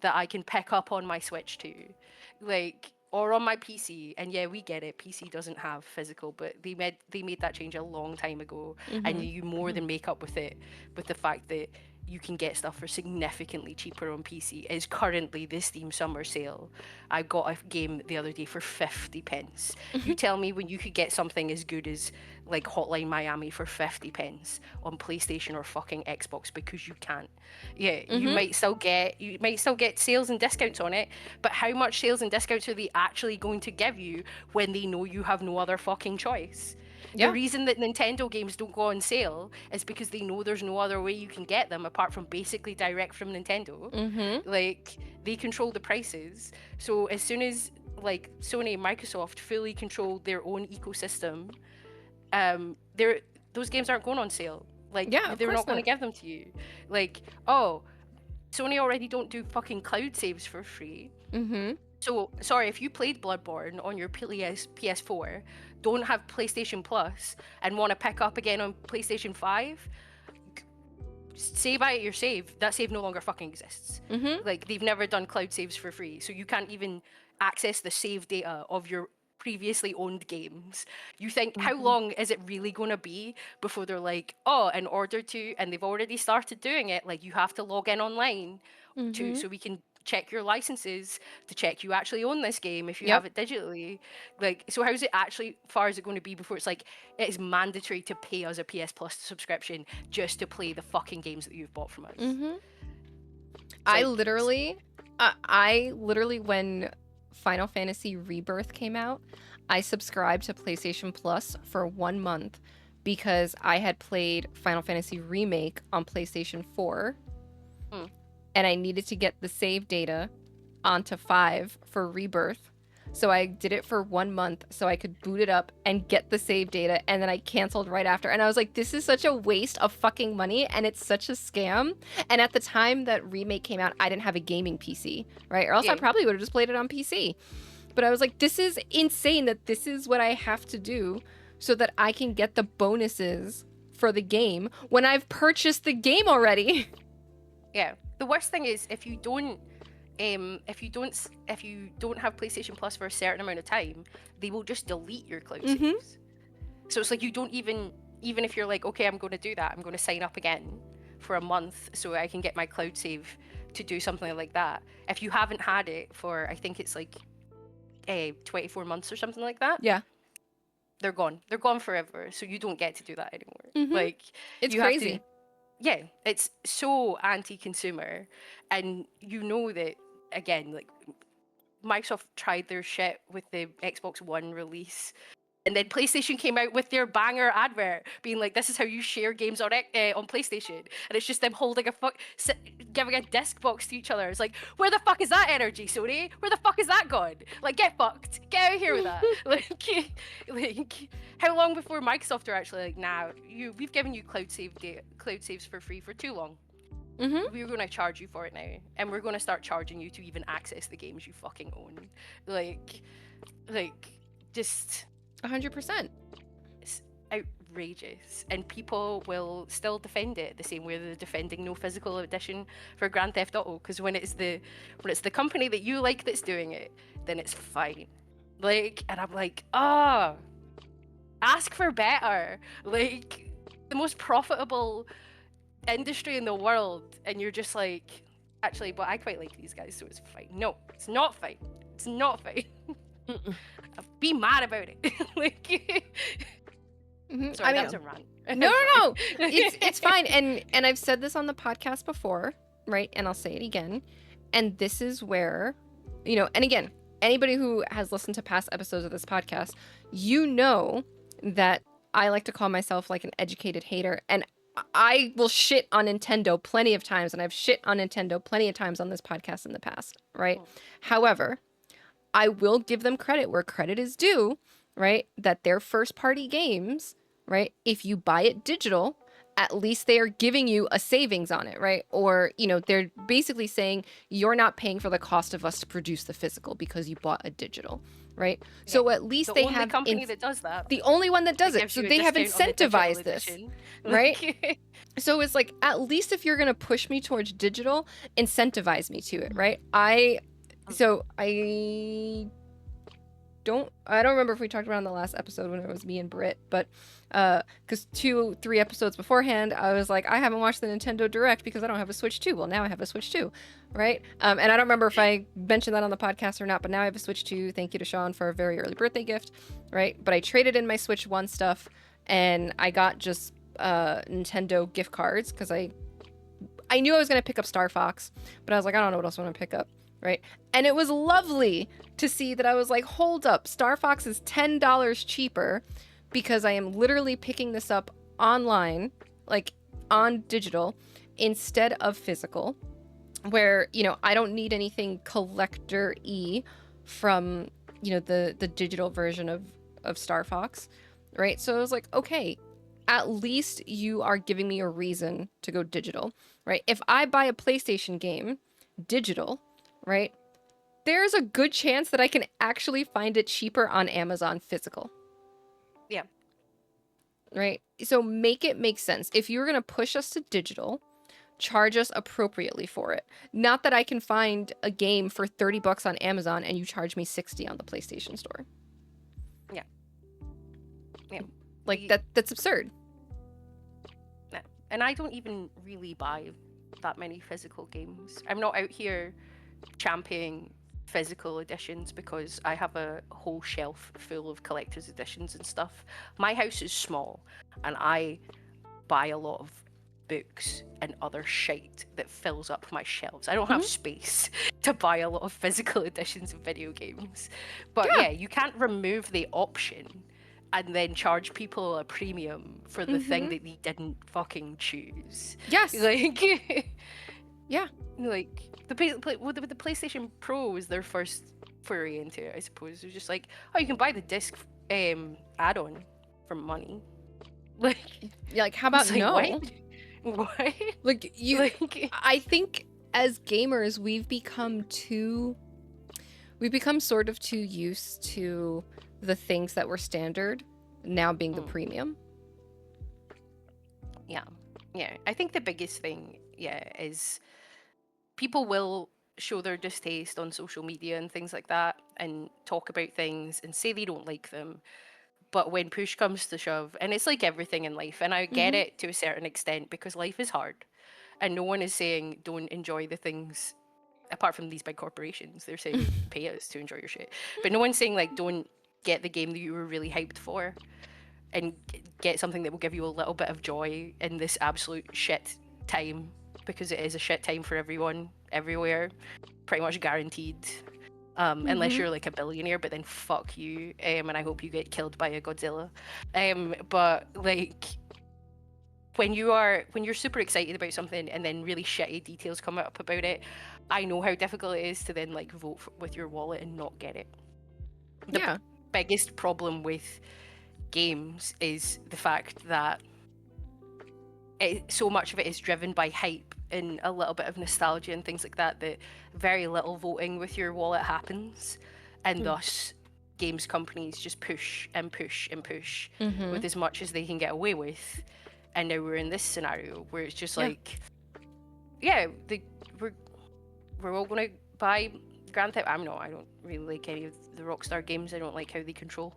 that I can pick up on my Switch too. Like, or on my PC. And yeah, we get it. PC doesn't have physical, but they made that change a long time ago. And you more than make up with it, with the fact that you can get stuff for significantly cheaper on PC. It is currently the Steam Summer Sale. I got a game the other day for 50 pence. You tell me when you could get something as good as like Hotline Miami for 50 pence on PlayStation or fucking Xbox, because you can't. Yeah, you might still get sales and discounts on it, but how much sales and discounts are they actually going to give you when they know you have no other fucking choice? Yeah. The reason that Nintendo games don't go on sale is because they know there's no other way you can get them apart from basically direct from Nintendo. Like, they control the prices. So as soon as like Sony and Microsoft fully control their own ecosystem, those games aren't going on sale. Like, Yeah, of they're course not going to not. give them to you. Like, oh, Sony already don't do fucking cloud saves for free. So, sorry, if you played Bloodborne on your PS4, don't have PlayStation Plus, and want to pick up again on PlayStation 5, save out your save. That save no longer fucking exists. Like, they've never done cloud saves for free, so you can't even access the save data of your previously owned games. You think, how long is it really going to be before they're like, oh, in order to, and they've already started doing it, like, you have to log in online to, so we can check your licenses to check you actually own this game if you Yep. have it digitally. Like, so how's it actually, far is it going to be before it's like, it is mandatory to pay us a PS Plus subscription just to play the fucking games that you've bought from us? I like- literally, when Final Fantasy Rebirth came out, I subscribed to PlayStation Plus for 1 month because I had played Final Fantasy Remake on PlayStation 4, and I needed to get the save data onto 5 for Rebirth. So I did it for 1 month so I could boot it up and get the save data, and then I canceled right after. And I was like, this is such a waste of fucking money, and it's such a scam. And at the time that Remake came out, I didn't have a gaming PC, right? Or else I Yeah. probably would have just played it on PC. But I was like, this is insane that this is what I have to do so that I can get the bonuses for the game when I've purchased the game already. Yeah. The worst thing is if you don't have PlayStation Plus for a certain amount of time, they will just delete your cloud saves. So it's like you don't even if you're like, okay, I'm going to do that, I'm going to sign up again for a month so I can get my cloud save to do something like that. If you haven't had it for, I think it's like 24 months or something like that, Yeah. they're gone. They're gone forever. So you don't get to do that anymore. Like, It's you have crazy. to- yeah, it's so anti-consumer, and you know that, again, like, Microsoft tried their shit with the Xbox One release, and then PlayStation came out with their banger advert, being like, "This is how you share games on PlayStation," and it's just them holding giving a disc box to each other. It's like, where the fuck is that energy, Sony? Where the fuck is that gone? Like, get fucked, get out of here with that. like, how long before Microsoft are actually like, nah, we've given you cloud saves for free for too long. We're going to charge you for it now, and we're going to start charging you to even access the games you fucking own. Like, just 100%. it's outrageous, and people will still defend it the same way they're defending no physical edition for Grand Theft Auto, because when it's the company that you like that's doing it, then it's fine. Like, and I'm like, ask for better. Like, the most profitable industry in the world, and you're just like, actually, but I quite like these guys, so it's fine. No, it's not fine. It's not fine. Be mad about it. Like, Mhm. sorry, I that mean, was a rant. no. It's fine. And I've said this on the podcast before, right? And I'll say it again. And this is where, and again, anybody who has listened to past episodes of this podcast, you know that I like to call myself like an educated hater. And I will shit on Nintendo plenty of times, and I've shit on Nintendo plenty of times on this podcast in the past, right? Mm. However, I will give them credit where credit is due, right? That their first party games, right? If you buy it digital, at least they are giving you a savings on it, right? Or, they're basically saying you're not paying for the cost of us to produce the physical because you bought a digital, right? So at least The they only have company that does that. the only one that does That it. gives So you a they have discount on the digital incentivized this, edition. right? Like, So it's like, at least if you're going to push me towards digital, incentivize me to it, right? I don't remember if we talked about it in the last episode when it was me and Britt, but because 2-3 episodes beforehand, I was like, I haven't watched the Nintendo Direct because I don't have a Switch 2. Well, now I have a Switch 2, right? And I don't remember if I mentioned that on the podcast or not, but now I have a Switch 2. Thank you to Sean for a very early birthday gift, right? But I traded in my Switch 1 stuff, and I got just Nintendo gift cards because I knew I was going to pick up Star Fox, but I was like, I don't know what else I want to pick up, right? And it was lovely to see that I was like, hold up, Star Fox is $10 cheaper because I am literally picking this up online, like on digital, instead of physical, where, I don't need anything collector-y from, the digital version of Star Fox, right? So I was like, okay, at least you are giving me a reason to go digital, right? If I buy a PlayStation game digital, right, there's a good chance that I can actually find it cheaper on Amazon physical. Yeah. Right? So make it make sense. If you're going to push us to digital, charge us appropriately for it. Not that I can find a game for $30 on Amazon and you charge me $60 on the PlayStation Store. Yeah. Yeah. Like that's absurd. And I don't even really buy that many physical games. I'm not out here championing physical editions because I have a whole shelf full of collector's editions and stuff. My house is small and I buy a lot of books and other shite that fills up my shelves. I don't have space to buy a lot of physical editions of video games. But yeah, you can't remove the option and then charge people a premium for the thing that they didn't fucking choose. Yes. Like, yeah. Like, the PlayStation Pro was their first foray into it, I suppose. It was just like, oh, you can buy the disc add-on for money. Like, yeah, like, how about like, no? What? Like, I think as gamers, we've become sort of too used to the things that were standard now being the premium. Yeah. I think the biggest thing, is people will show their distaste on social media and things like that and talk about things and say they don't like them. But when push comes to shove, and it's like everything in life, and I get it to a certain extent because life is hard and no one is saying don't enjoy the things apart from these big corporations. They're saying pay us to enjoy your shit. But no one's saying like don't get the game that you were really hyped for and get something that will give you a little bit of joy in this absolute shit time, because it is a shit time for everyone, everywhere, pretty much guaranteed. Unless you're like a billionaire, but then fuck you, and I hope you get killed by a Godzilla. But like, when you're super excited about something and then really shitty details come up about it, I know how difficult it is to then like vote with your wallet and not get it. The biggest problem with games is the fact that so much of it is driven by hype and a little bit of nostalgia and things like that, that very little voting with your wallet happens, and thus games companies just push and push and push with as much as they can get away with. And now we're in this scenario where it's just like, we're all gonna buy Grand Theft. I don't really like any of the Rockstar games. I don't like how they control.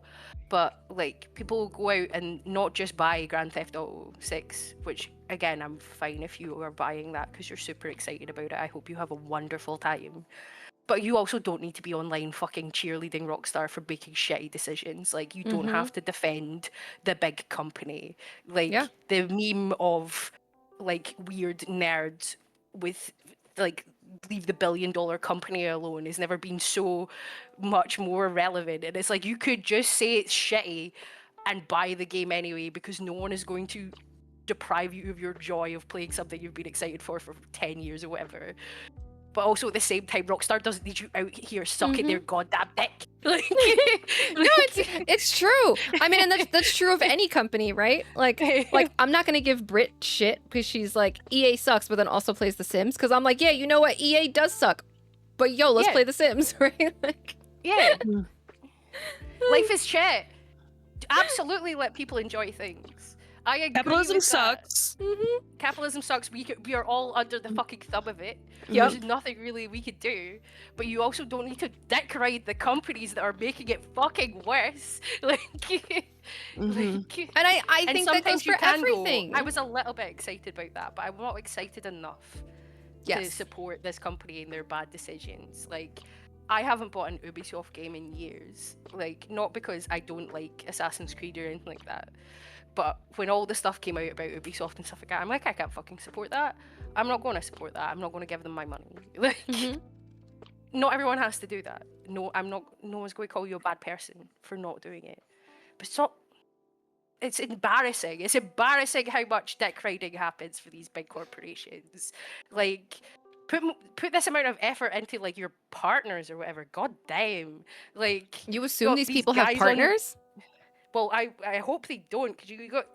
But like, people go out and not just buy Grand Theft Auto 6, which again, I'm fine if you are buying that because you're super excited about it. I hope you have a wonderful time. But you also don't need to be online fucking cheerleading Rockstar for making shitty decisions. Like, you don't have to defend the big company. Like, the meme of like weird nerds with like leave the $1 billion company alone has never been so much more relevant. And it's like, you could just say it's shitty and buy the game anyway, because no one is going to deprive you of your joy of playing something you've been excited for 10 years or whatever. But also at the same time, Rockstar doesn't need you out here sucking their goddamn dick. Like, No, it's true. I mean, and that's true of any company, right? Like I'm not gonna give Brit shit because she's like EA sucks, but then also plays The Sims. Because I'm like, yeah, you know what, EA does suck, but yo, let's play The Sims, right? Like, yeah, life is shit. Absolutely, let people enjoy things. I agree. Capitalism with that. sucks. Capitalism sucks. We are all under the fucking thumb of it. Yep. There's nothing really we could do. But you also don't need to dick ride the companies that are making it fucking worse. Like, and I think that goes for everything. I was a little bit excited about that, but I'm not excited enough to support this company and their bad decisions. Like, I haven't bought an Ubisoft game in years. Like, not because I don't like Assassin's Creed or anything like that. But when all the stuff came out about Ubisoft and stuff like that, I'm like, I can't fucking support that. I'm not going to support that. I'm not going to give them my money. Like, not everyone has to do that. No, I'm not. No one's going to call you a bad person for not doing it. But stop. It's embarrassing. It's embarrassing how much dick riding happens for these big corporations. Like, put this amount of effort into like your partners or whatever. God damn. Like, you assume these people have partners? Well, I hope they don't, because you got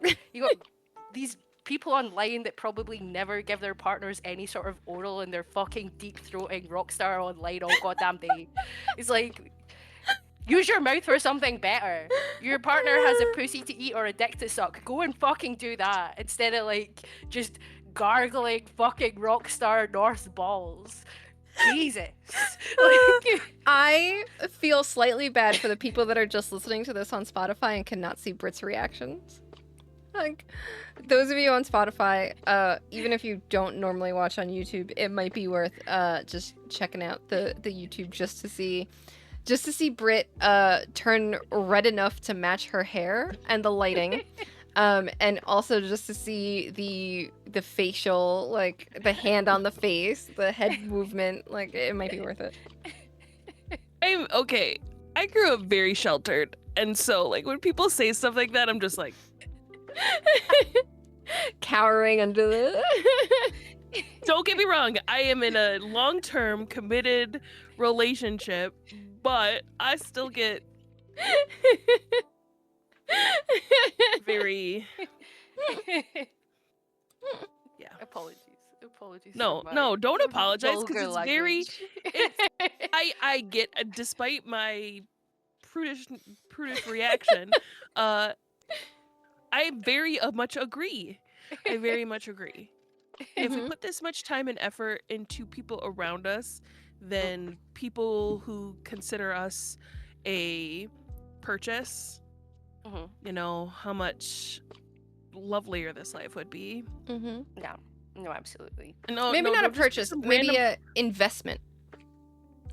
these people online that probably never give their partners any sort of oral, and they're fucking deep-throating Rockstar online all goddamn day. It's like, use your mouth for something better. Your partner has a pussy to eat or a dick to suck. Go and fucking do that instead of like just gargling fucking Rockstar North balls. Jesus. I feel slightly bad for the people that are just listening to this on Spotify and cannot see Brit's reactions. Like, those of you on Spotify, even if you don't normally watch on YouTube, it might be worth just checking out the YouTube just to see Brit turn red enough to match her hair and the lighting. And also just to see the facial, like the hand on the face, the head movement, like it might be worth it. I'm okay. I grew up very sheltered, and so like when people say stuff like that, I'm just like cowering under the. Don't get me wrong. I am in a long-term committed relationship, but I still get very Apologies no don't apologize, because it's very I get, despite my prudish reaction, I very much agree. If we put this much time and effort into people around us, then people who consider us a purchase, you know how much lovelier this life would be. Yeah, no, absolutely. Maybe not a purchase, maybe a investment,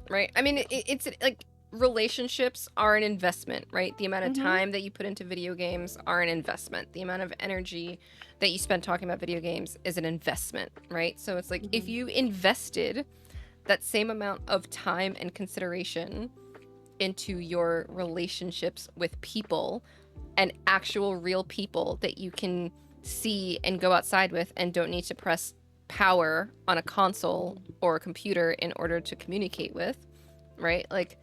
right? I mean, it's like relationships are an investment, right? The amount of time that you put into video games are an investment. The amount of energy that you spend talking about video games is an investment, right? So it's like if you invested that same amount of time and consideration into your relationships with people, and actual real people that you can see and go outside with and don't need to press power on a console or a computer in order to communicate with, right? Like,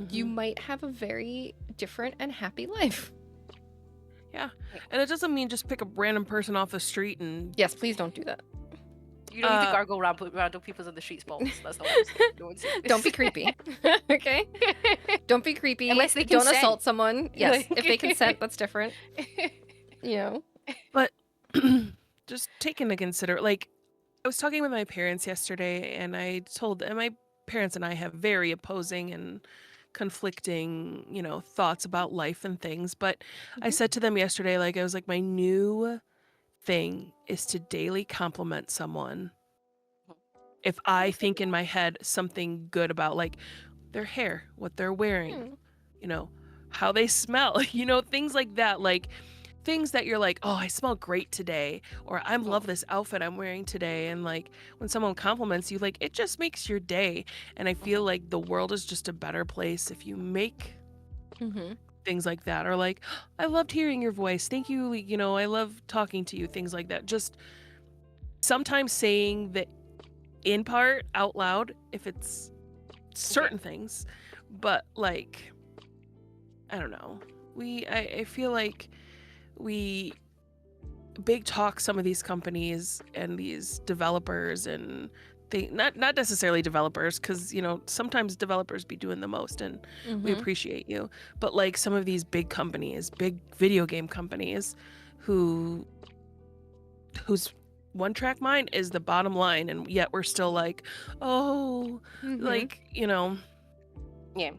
you might have a very different and happy life. Yeah. And it doesn't mean just pick a random person off the street and... Yes, please don't do that. You don't need to gargle random people in the streets balls. That's not what I'm saying. Don't be creepy. Okay? Don't be creepy. Unless they consent. Don't assault someone. Yes, if they consent, that's different. You know? But just take into consider, like, I was talking with my parents yesterday, and I told them, my parents and I have very opposing and conflicting, you know, thoughts about life and things. But I said to them yesterday, like, I was like, my new thing is to daily compliment someone if I think in my head something good about, like, their hair, what they're wearing, you know, how they smell, you know, things like that. Like, things that you're like, oh, I smell great today, or I love this outfit I'm wearing today. And like, when someone compliments you, like, it just makes your day. And I feel like the world is just a better place if you make things like that, or like, I loved hearing your voice. Thank you. You know, I love talking to you. Things like that. Just sometimes saying that in part out loud if it's certain things, but like, I don't know. I feel like we big talk some of these companies and these developers, and they not necessarily developers, because you know sometimes developers be doing the most, and we appreciate you, but like some of these big companies, big video game companies, whose one track mind is the bottom line, and yet we're still like, oh, like, you know. Yeah,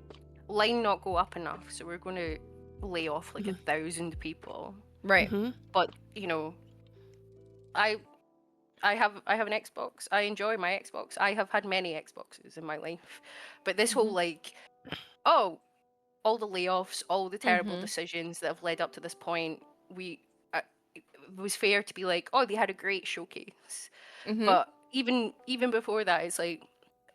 line not go up enough, so we're going to lay off like 1,000 people. Right. But you know, I have an Xbox. I enjoy my Xbox. I have had many Xboxes in my life, but this whole like, oh, all the layoffs, all the terrible decisions that have led up to this point, it was fair to be like, oh, they had a great showcase. But even before that, it's like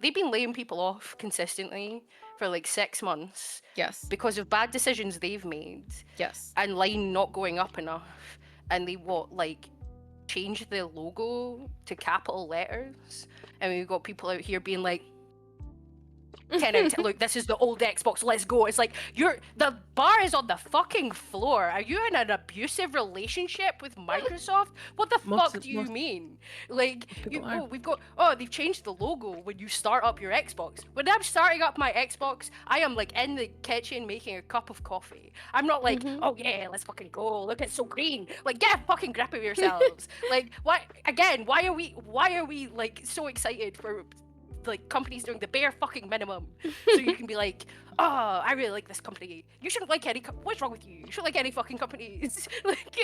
they've been laying people off consistently for like 6 months. Yes. Because of bad decisions they've made. Yes. And line not going up enough. And they changed the logo to capital letters. And we've got people out here being like, 10 out of 10, look, this is the old Xbox, let's go. It's like, the bar is on the fucking floor. Are you in an abusive relationship with Microsoft? What the fuck do you mean? Like, they've changed the logo when you start up your Xbox. When I'm starting up my Xbox, I am like in the kitchen making a cup of coffee. I'm not like, oh yeah, let's fucking go, look, it's so green. Like, get a fucking grip of yourselves. Like, why are we like so excited for like companies doing the bare fucking minimum, so you can be like, oh, I really like this company. You shouldn't like any. What's wrong with you? You shouldn't like any fucking companies. Like,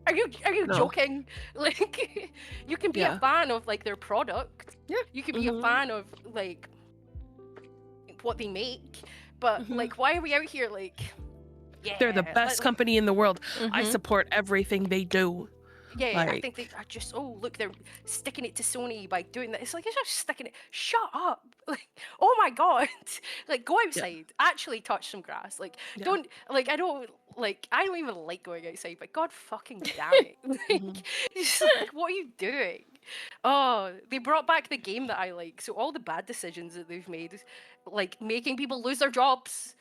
are you joking? Like, you can be a fan of like their product. Yeah. You can be a fan of like what they make, but like, why are we out here like? Yeah, they're the best company in the world. I support everything they do. Yeah, like, I think they are just, oh, look, they're sticking it to Sony by doing that. It's like, it's just sticking it. Shut up. Like, oh my God. Like, go outside. Actually touch some grass. Like, don't, like, I don't even like going outside, but God fucking damn it. Like, it's like, what are you doing? Oh, they brought back the game that I like. So all the bad decisions that they've made, like making people lose their jobs,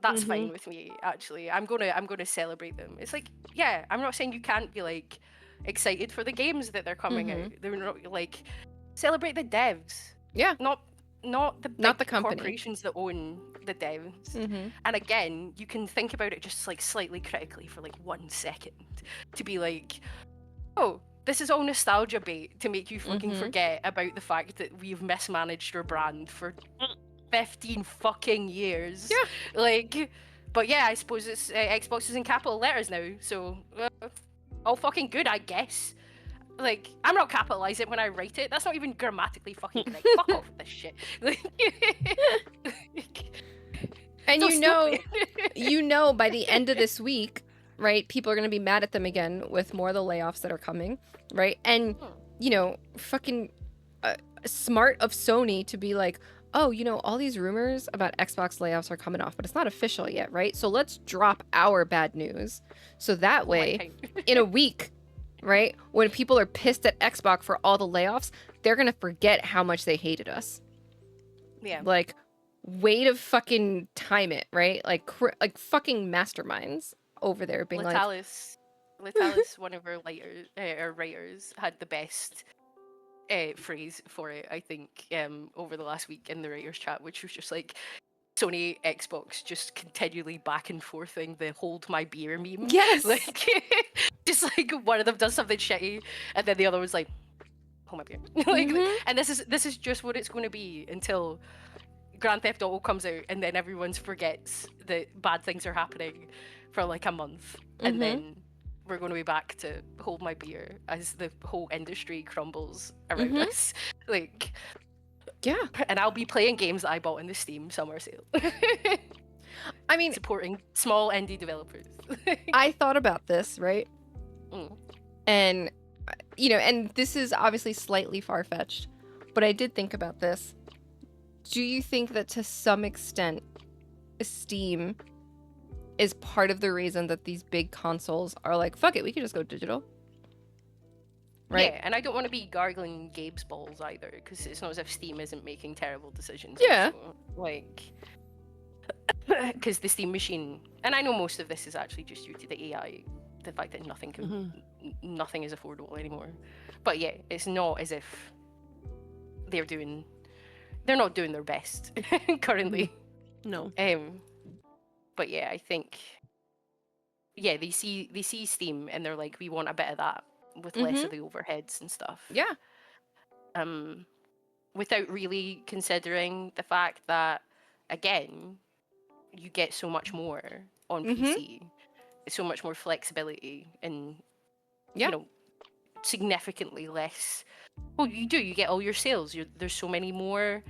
that's fine with me, actually. I'm gonna celebrate them. It's like, yeah, I'm not saying you can't be like excited for the games that they're coming out. They're not like, celebrate the devs. Yeah. Not the company. Corporations that own the devs. And again, you can think about it just like slightly critically for like 1 second to be like, oh, this is all nostalgia bait to make you fucking forget about the fact that we've mismanaged our brand for 15 fucking years. Yeah. Like, but yeah, I suppose it's Xbox is in capital letters now, so all fucking good, I guess. Like, I'm not capitalizing it when I write it. That's not even grammatically fucking correct. Fuck off with this shit. And so you know, by the end of this week, right, people are going to be mad at them again with more of the layoffs that are coming, right? And, you know, fucking smart of Sony to be like, oh, you know, all these rumors about Xbox layoffs are coming off, but it's not official yet, right? So let's drop our bad news. So that way, in a week, right, when people are pissed at Xbox for all the layoffs, they're going to forget how much they hated us. Yeah. Like, way to fucking time it, right? Like fucking masterminds over there being Latalis, one of our writers, had the best phrase for it, I think, over the last week in the writers chat, which was just like, Sony Xbox just continually back and forthing the hold my beer meme. Yes. Like, just like one of them does something shitty and then the other was like, hold my beer. Like, and this is just what it's going to be until Grand Theft Auto comes out, and then everyone forgets that bad things are happening for like a month, and then we're going to be back to hold my beer as the whole industry crumbles around us. Like, yeah. And I'll be playing games that I bought in the Steam summer sale. I mean, supporting small indie developers. I thought about this, right? And, you know, and this is obviously slightly far-fetched, but I did think about this. Do you think that to some extent, Steam is part of the reason that these big consoles are like, fuck it, we can just go digital. Right? Yeah, and I don't want to be gargling Gabe's balls either, because it's not as if Steam isn't making terrible decisions. Yeah. Also. Like, because the Steam machine, and I know most of this is actually just due to the AI, the fact that nothing is affordable anymore. But yeah, it's not as if they're not doing their best currently. No. But yeah, I think they see Steam and they're like, we want a bit of that with less of the overheads and stuff. Yeah. Without really considering the fact that, again, you get so much more on PC, so much more flexibility, and significantly less. Well, you get all your sales. There's so many more,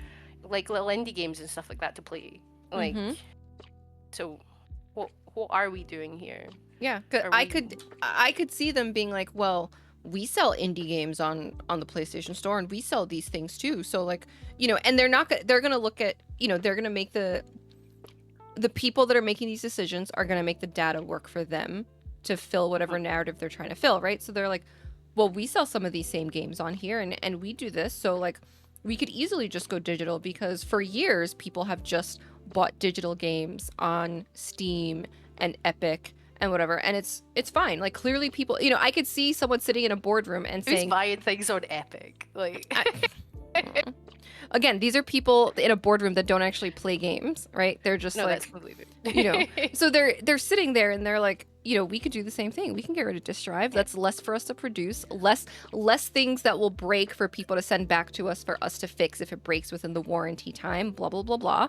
like, little indie games and stuff like that to play. Like, so what are we doing here? Yeah, 'cause I could see them being like, well, we sell indie games on the PlayStation Store, and we sell these things too. So like, and they're gonna look at, they're gonna make the people that are making these decisions are gonna make the data work for them to fill whatever narrative they're trying to fill, right? So they're like, well, we sell some of these same games on here, and we do this, so like, we could easily just go digital, because for years people have just bought digital games on Steam and Epic and whatever, and it's fine. Like, clearly people, I could see someone sitting in a boardroom and Who's saying, buying things on Epic? Like, again, these are people in a boardroom that don't actually play games, right? They're just that's like, completely so they're sitting there and they're like, we could do the same thing. We can get rid of disk drive. That's less for us to produce, less things that will break for people to send back to us for us to fix if it breaks within the warranty time, blah, blah, blah, blah,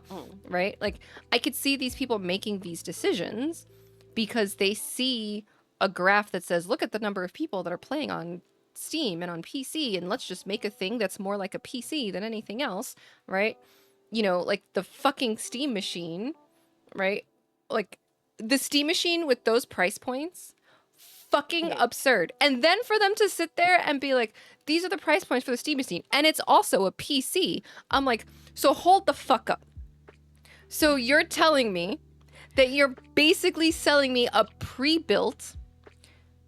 right? Like, I could see these people making these decisions because they see a graph that says, look at the number of people that are playing on Steam and on PC, and let's just make a thing that's more like a PC than anything else, right? Like the fucking Steam machine, right? Like, the Steam machine with those price points, fucking absurd. And then for them to sit there and be like, these are the price points for the Steam machine, and it's also a PC. I'm like, so hold the fuck up. So you're telling me that you're basically selling me a pre-built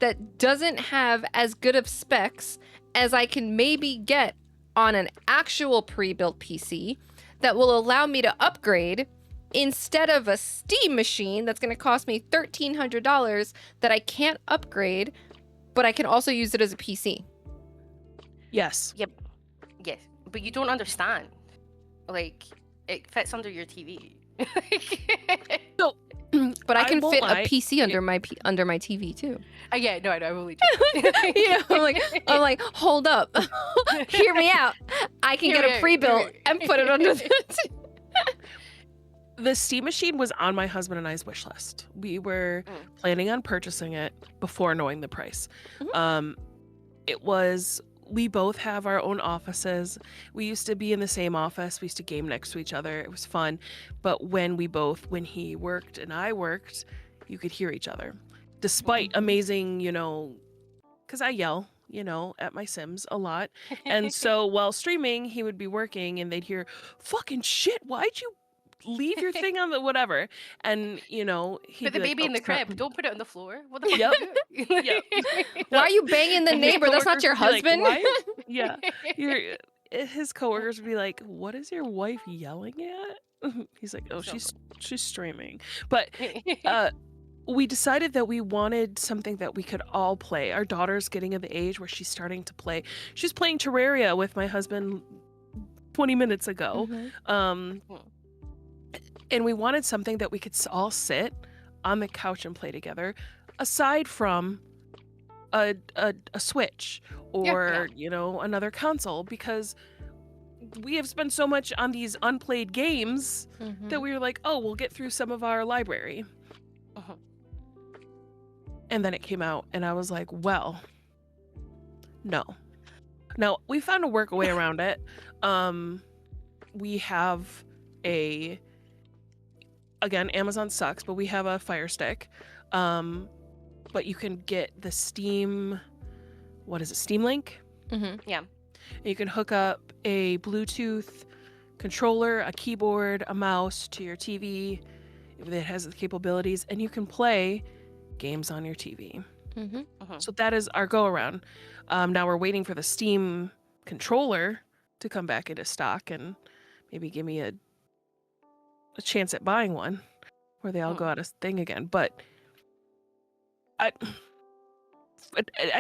that doesn't have as good of specs as I can maybe get on an actual pre-built PC that will allow me to upgrade, instead of a Steam machine that's going to cost me $1,300 that I can't upgrade, but I can also use it as a PC. Yes. Yep. Yes. But you don't understand. Like, it fits under your TV. So, but I can fit lie. a PC under my TV too. Yeah, no, I know. I'm only I'm like, hold up, hear me out. I can get a pre-built and put it under the. The Steam machine was on my husband and I's wish list. We were planning on purchasing it before knowing the price. We both have our own offices. We used to be in the same office. We used to game next to each other. It was fun. But when he worked and I worked, you could hear each other. Despite amazing, because I yell, at my Sims a lot. And so while streaming, he would be working and they'd hear, fucking shit, why'd you leave your thing on the whatever? And he'd put the baby in the crib. Don't put it on the floor. What the fuck? Yep. Why are you banging the neighbor? That's not your husband. Like, his coworkers would be like, what is your wife yelling at? He's like, oh, she's streaming. But we decided that we wanted something that we could all play. Our daughter's getting at the age where she's starting to play. She's playing Terraria with my husband 20 minutes ago. And we wanted something that we could all sit on the couch and play together, aside from a Switch or another console, because we have spent so much on these unplayed games that we were like, oh, we'll get through some of our library. And then it came out and I was like, well, no. Now, we found a way around it. We have again, Amazon sucks, but we have a Fire Stick. But you can get the Steam, what is it, Steam Link? Yeah. And you can hook up a Bluetooth controller, a keyboard, a mouse to your TV. that has the capabilities, and you can play games on your TV. Mm-hmm. So that is our go around. Now we're waiting for the Steam controller to come back into stock and maybe give me a chance at buying one where they all go out of thing again. But I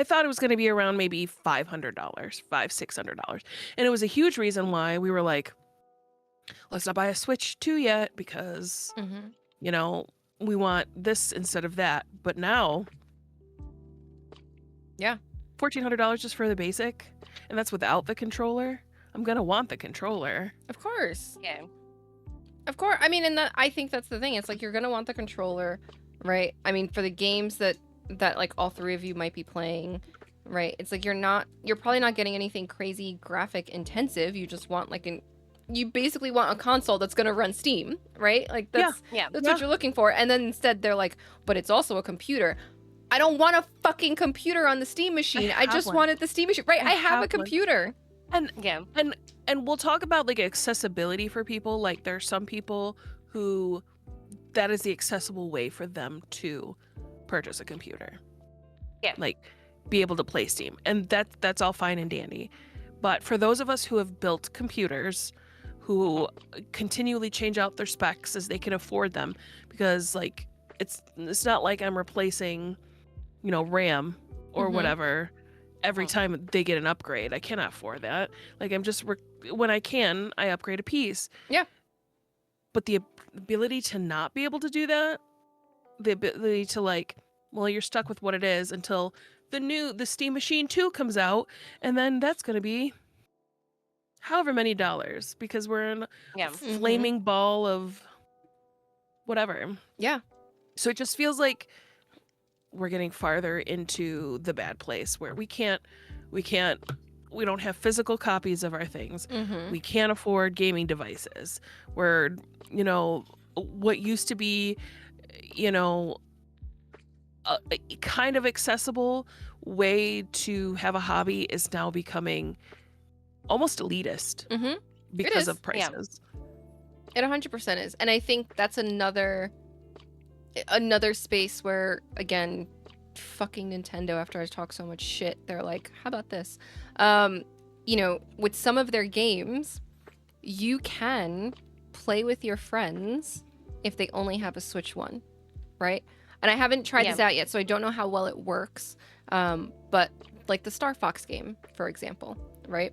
thought it was going to be around maybe $500, $600, and it was a huge reason why we were like, let's not buy a Switch 2 yet because Mm-hmm. you know we want this instead of that. But now, Yeah. $1,400 just for the basic, and that's without the controller. I'm gonna want the controller. Of course. Yeah. Of course. I mean, and that, I think that's the thing. It's like you're gonna want the controller, right? I mean, for the games that like all three of you might be playing, right? It's like you're probably not getting anything crazy graphic intensive. You just want you basically want a console that's gonna run Steam, right? Like that's Yeah. that's what you're looking for. And then instead they're like, but it's also a computer. I don't want a fucking computer on the Steam machine. I have just one. wanted the Steam machine. Right, I have a have one. computer. Yeah. And we'll talk about like accessibility for people. Like there are some people who that is the accessible way for them to purchase a computer. Yeah. Like be able to play Steam. And that's all fine and dandy. But for those of us who have built computers, who continually change out their specs as they can afford them, because like it's not like I'm replacing, RAM or Mhm. whatever every Mhm. time they get an upgrade. I cannot afford that. Like I'm just when I can, I upgrade a piece. Yeah. But the ability to not be able to do that, the ability to like, well, you're stuck with what it is until the Steam Machine 2 comes out, and then that's going to be however many dollars because we're in Yeah. a flaming ball of whatever. Yeah. So it just feels like we're getting farther into the bad place where we don't have physical copies of our things. Mm-hmm. We can't afford gaming devices. We're, what used to be, a kind of accessible way to have a hobby is now becoming almost elitist Mm-hmm. because is, of yeah. prices. It 100% is. And I think that's another space where, again, fucking Nintendo, after I talk so much shit, they're like, how about this? With some of their games, you can play with your friends if they only have a Switch 1, right? And I haven't tried this out yet, so I don't know how well it works. But like the Star Fox game, for example, right?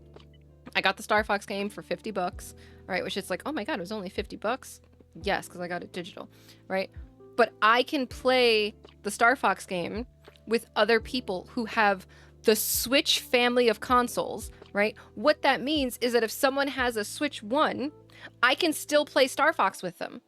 I got the Star Fox game for $50, right? Which is like, oh my god, it was only $50. Yes, because I got it digital, right? But I can play the Star Fox game with other people who have the Switch family of consoles, right? What that means is that if someone has a Switch 1, I can still play Star Fox with them,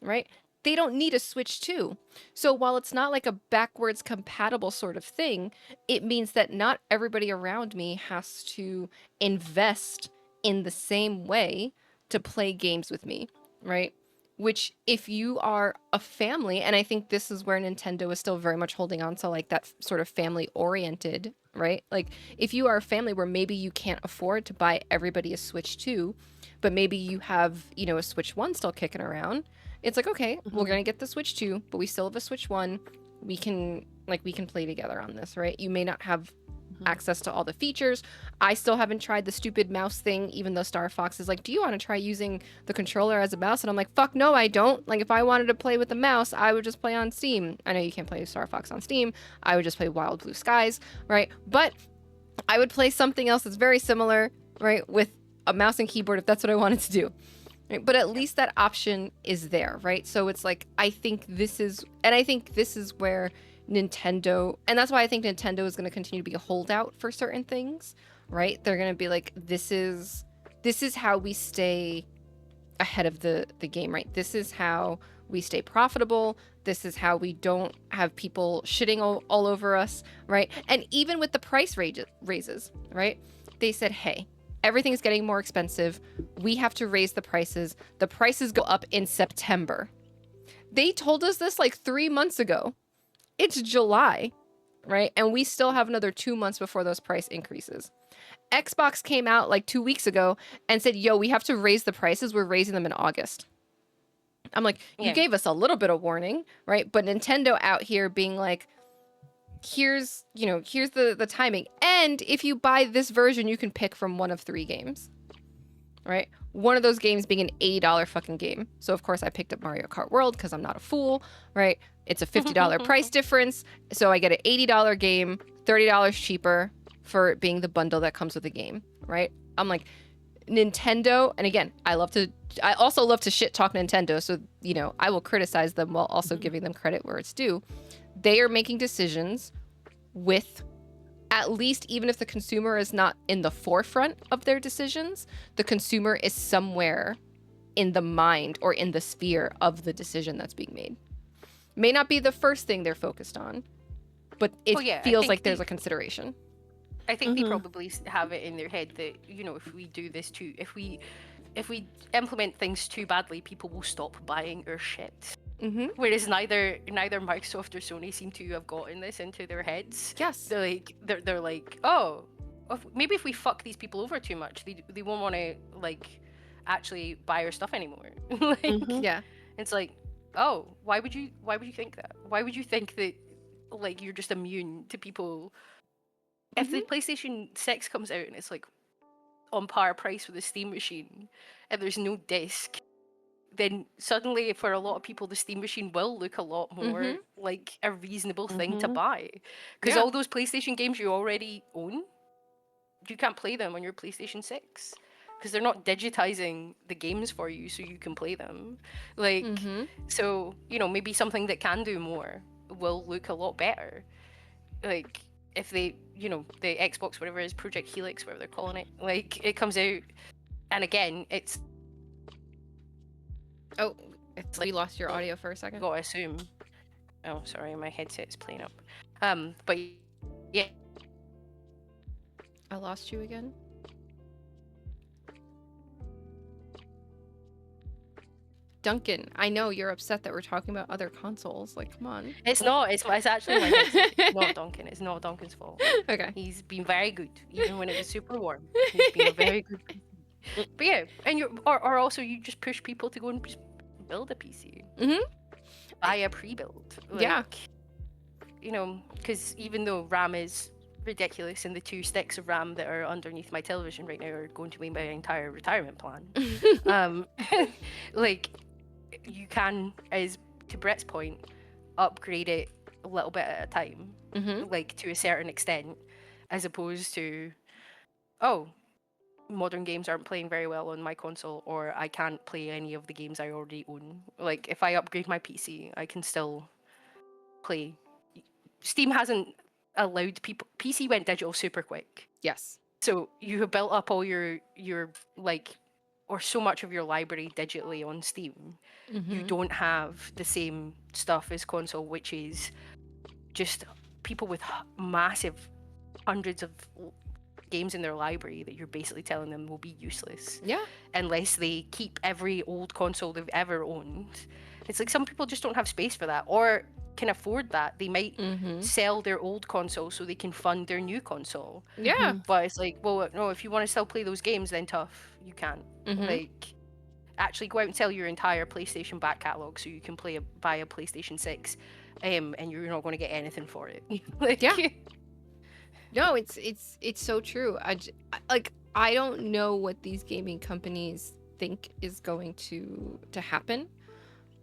right? They don't need a Switch 2. So while it's not like a backwards compatible sort of thing, it means that not everybody around me has to invest in the same way to play games with me, right? Which if you are a family, and I think this is where Nintendo is still very much holding on to like that sort of family oriented, right? Like if you are a family where maybe you can't afford to buy everybody a Switch 2, but maybe you have, a Switch 1 still kicking around, it's like, okay, we're going to get the Switch 2, but we still have a Switch 1. We can play together on this, right? You may not have access to all the features. I still haven't tried the stupid mouse thing, even though Star Fox is like, do you want to try using the controller as a mouse? And I'm like, fuck no, I don't. Like, if I wanted to play with the mouse, I would just play on Steam. I know you can't play Star Fox on Steam. I would just play Wild Blue Skies, right? But I would play something else that's very similar, right, with a mouse and keyboard if that's what I wanted to do. Right? But at least that option is there, right? So it's like, I think this is where Nintendo, and that's why I think Nintendo is going to continue to be a holdout for certain things, right? They're going to be like, this is how we stay ahead of the game, right? This is how we stay profitable. This is how we don't have people shitting all over us, right? And even with the price raises, right? They said, hey, everything's getting more expensive. We have to raise the prices. The prices go up in September. They told us this like 3 months ago. It's July, right? And we still have another 2 months before those price increases. Xbox came out like 2 weeks ago and said, yo, we have to raise the prices. We're raising them in August. I'm like, you Yeah. gave us a little bit of warning, right? But Nintendo out here being like, here's the timing. And if you buy this version, you can pick from one of 3 games, right? One of those games being an $80 fucking game. So of course I picked up Mario Kart World because I'm not a fool, right? It's a $50 price difference. So I get an $80 game, $30 cheaper for it being the bundle that comes with the game, right? I'm like, Nintendo, and again, I also love to shit talk Nintendo, so I will criticize them while also giving them credit where it's due. They are making decisions with, at least even if the consumer is not in the forefront of their decisions, the consumer is somewhere in the mind or in the sphere of the decision that's being made. May not be the first thing they're focused on, but it feels like there's a consideration. I think they probably have it in their head that, if we do this too, if we implement things too badly, people will stop buying our shit. Mm-hmm. Whereas neither Microsoft or Sony seem to have gotten this into their heads. Yes. They're like, oh, maybe if we fuck these people over too much, they won't want to actually buy our stuff anymore. Yeah. It's like, oh, why would you think that? Why would you think that you're just immune to people? If the PlayStation 6 comes out and it's on par price with the Steam machine and there's no disc, then suddenly for a lot of people the Steam machine will look a lot more like a reasonable thing to buy. Because all those PlayStation games you already own, you can't play them on your PlayStation 6. Because they're not digitizing the games for you so you can play them. So, maybe something that can do more will look a lot better. If they, the Xbox, whatever it is, Project Helix, whatever they're calling it, it comes out, and again, it's... Oh, we lost your audio for a second. Gotta assume. Oh, sorry, my headset's playing up. But yeah. I lost you again. Duncan, I know you're upset that we're talking about other consoles. Come on. It's not. It's actually my headset. It's not Duncan. It's not Duncan's fault. Okay. He's been very good, even when it was super warm. He's been a very good. But yeah, and or also you just push people to go and just build a PC. Buy a pre-build. Yeah. Because even though RAM is ridiculous and the 2 sticks of RAM that are underneath my television right now are going to be my entire retirement plan. You can, as to Brett's point, upgrade it a little bit at a time, to a certain extent, as opposed to, modern games aren't playing very well on my console, or I can't play any of the games I already own. If I upgrade my PC, I can still play. Steam hasn't allowed people. PC went digital super quick. Yes. So you have built up all your or so much of your library digitally on Steam. You don't have the same stuff as console, which is just people with massive hundreds of games in their library that you're basically telling them will be useless. Yeah. Unless they keep every old console they've ever owned. It's some people just don't have space for that, or can afford that. They might sell their old console so they can fund their new console. Yeah. But it's well, no, if you want to still play those games, then tough. You can't. Actually go out and sell your entire PlayStation back catalog so you can buy a PlayStation 6, and you're not going to get anything for it. Yeah. No, it's so true. I don't know what these gaming companies think is going to happen.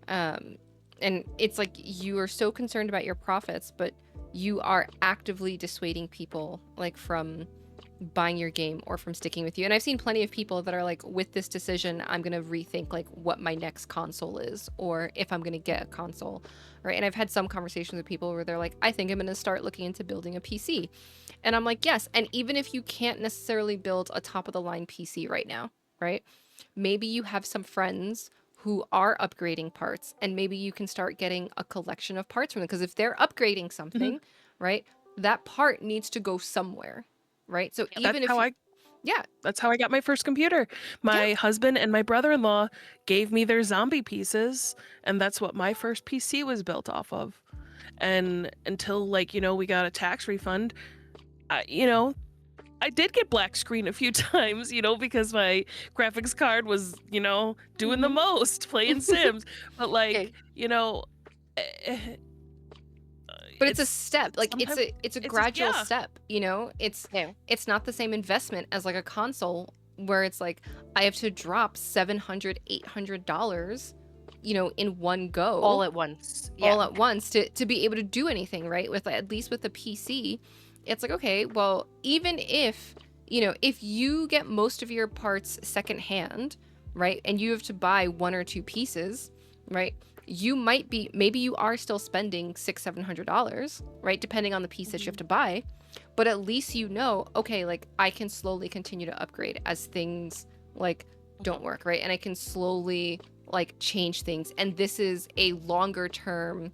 And it's you are so concerned about your profits, but you are actively dissuading people from buying your game or from sticking with you. And I've seen plenty of people that are with this decision, I'm going to rethink what my next console is, or if I'm going to get a console, right? And I've had some conversations with people where they're I think I'm going to start looking into building a PC. And I'm yes. And even if you can't necessarily build a top of the line PC right now, right? Maybe you have some friends who are upgrading parts, and maybe you can start getting a collection of parts from them. Because if they're upgrading something, right, that part needs to go somewhere, right? So even that's how I got my first computer. My husband and my brother-in-law gave me their zombie pieces, and that's what my first PC was built off of. And until we got a tax refund, I did get black screen a few times, because my graphics card was, doing the Mhm. most, playing Sims. But Okay. eh, But it's a it's step. Like sometimes it's a it's just gradual step, It's Yeah. it's not the same investment as like a console where it's like I have to drop $700, $800, in one go All at once. all Yeah. at once to be able to do anything, right? With at least with the PC, it's like, okay, well, even if, if you get most of your parts secondhand, right? And you have to buy one or two pieces, right? You might be, maybe you are still spending $600-700, right? Depending on the piece that you have to buy. But at least okay, like I can slowly continue to upgrade as things like don't work, right? And I can slowly like change things. And this is a longer term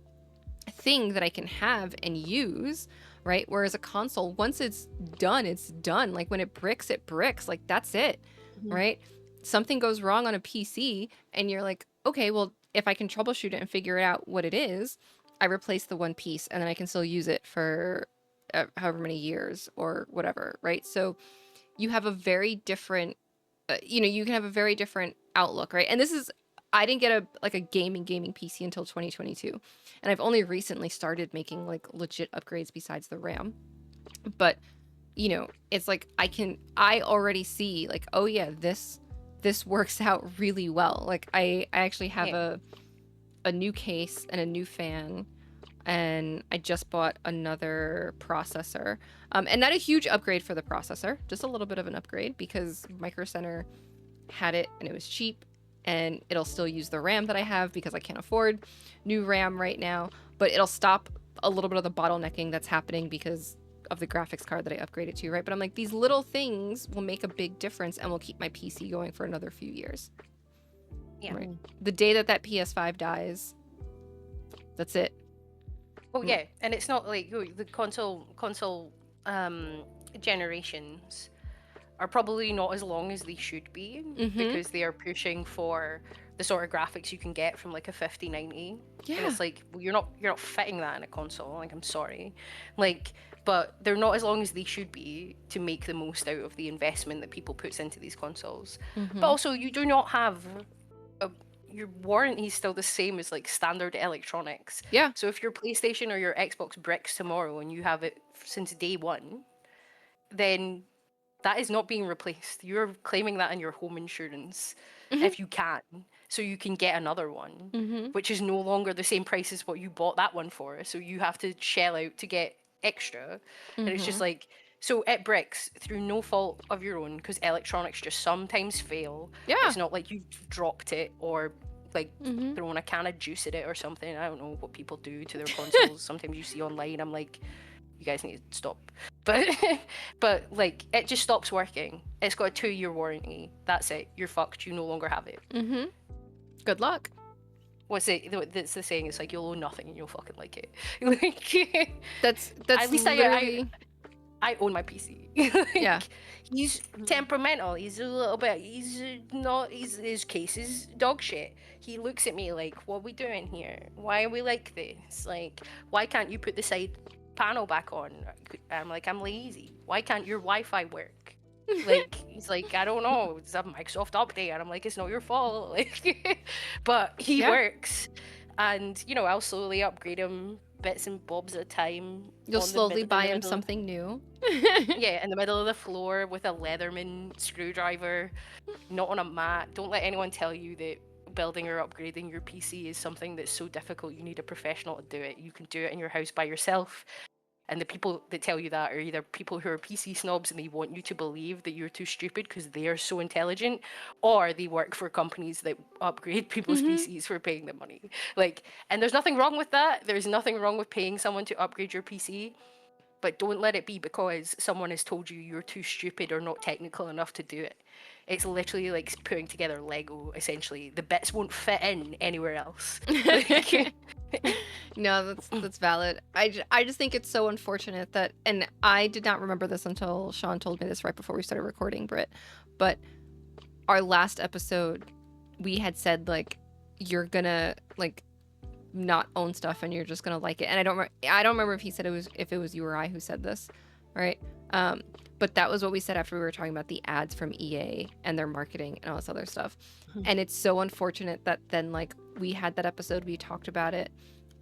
thing that I can have and use, right? Whereas a console, once it's done, it's done. Like when it bricks, like that's it, Mhm. right? Something goes wrong on a PC and you're like, okay, well, if I can troubleshoot it and figure out what it is, I replace the one piece and then I can still use it for however many years or whatever, right? So you have a very different, you can have a very different outlook, right? And this is, I didn't get a gaming PC until 2022, and I've only recently started making like legit upgrades besides the RAM. But it's like I already see like, oh yeah, this works out really well. Like I actually have Yeah. a new case and a new fan, and I just bought another processor. And not a huge upgrade for the processor, just a little bit of an upgrade because Micro Center had it and it was cheap, and it'll still use the RAM that I have because I can't afford new RAM right now, but it'll stop a little bit of the bottlenecking that's happening because of the graphics card that I upgraded to, right? But I'm like, these little things will make a big difference and will keep my PC going for another few years. Yeah. Right. The day that PS5 dies, that's it. Oh yeah, and it's not like the console generations are probably not as long as they should be because they are pushing for the sort of graphics you can get from like a 5090. And Yeah. it's like, well, you're not fitting that in a console. Like, I'm sorry. Like, but they're not as long as they should be to make the most out of the investment that people puts into these consoles. But also, you do not have your warranty is still the same as like standard electronics. Yeah. So if your PlayStation or your Xbox bricks tomorrow and you have it since day one, then that is not being replaced. You're claiming that in your home insurance if you can, so you can get another one, which is no longer the same price as what you bought that one for. So you have to shell out to get extra. And it's just like, so it bricks through no fault of your own because electronics just sometimes fail. Yeah. It's not like you've dropped it or like throwing a can of juice at it or something. I don't know what people do to their consoles. Sometimes you see online, I'm like, you guys need to stop. But like, it just stops working. It's got a 2-year warranty. That's it. You're fucked. You no longer have it. Good luck. What's it? That's the saying. It's like, you'll own nothing and you'll fucking like it. Like, That's at least literally... I own my PC. Yeah. He's temperamental. He's a little bit. He's not. His case is dog shit. He looks at me like, "What are we doing here? Why are we like this? Like, why can't you put the side panel back on?" I'm like, "I'm lazy. Why can't your Wi-Fi work?" Like, he's like, "I don't know. It's a Microsoft update." And I'm like, "It's not your fault." Like, but he works, and I'll slowly upgrade him bits and bobs at a time. You'll slowly buy him something new. Yeah, in the middle of the floor with a Leatherman screwdriver, not on a mat. Don't let anyone tell you that building or upgrading your PC is something that's so difficult you need a professional to do it. You can do it in your house by yourself. And the people that tell you that are either people who are PC snobs and they want you to believe that you're too stupid because they are so intelligent, or they work for companies that upgrade people's PCs for paying them money. Like, and there's nothing wrong with that. There's nothing wrong with paying someone to upgrade your PC, but don't let it be because someone has told you you're too stupid or not technical enough to do it. It's literally like putting together Lego, essentially. The bits won't fit in anywhere else. No, that's valid. I just think it's so unfortunate that, and I did not remember this until Sean told me this right before we started recording, Britt, but our last episode, we had said, like, you're gonna, like, not own stuff and you're just gonna like it. And I don't remember if he said if it was you or I who said this, right? But that was what we said after we were talking about the ads from EA and their marketing and all this other stuff. Mhm. And it's so unfortunate that then like we had that episode, we talked about it,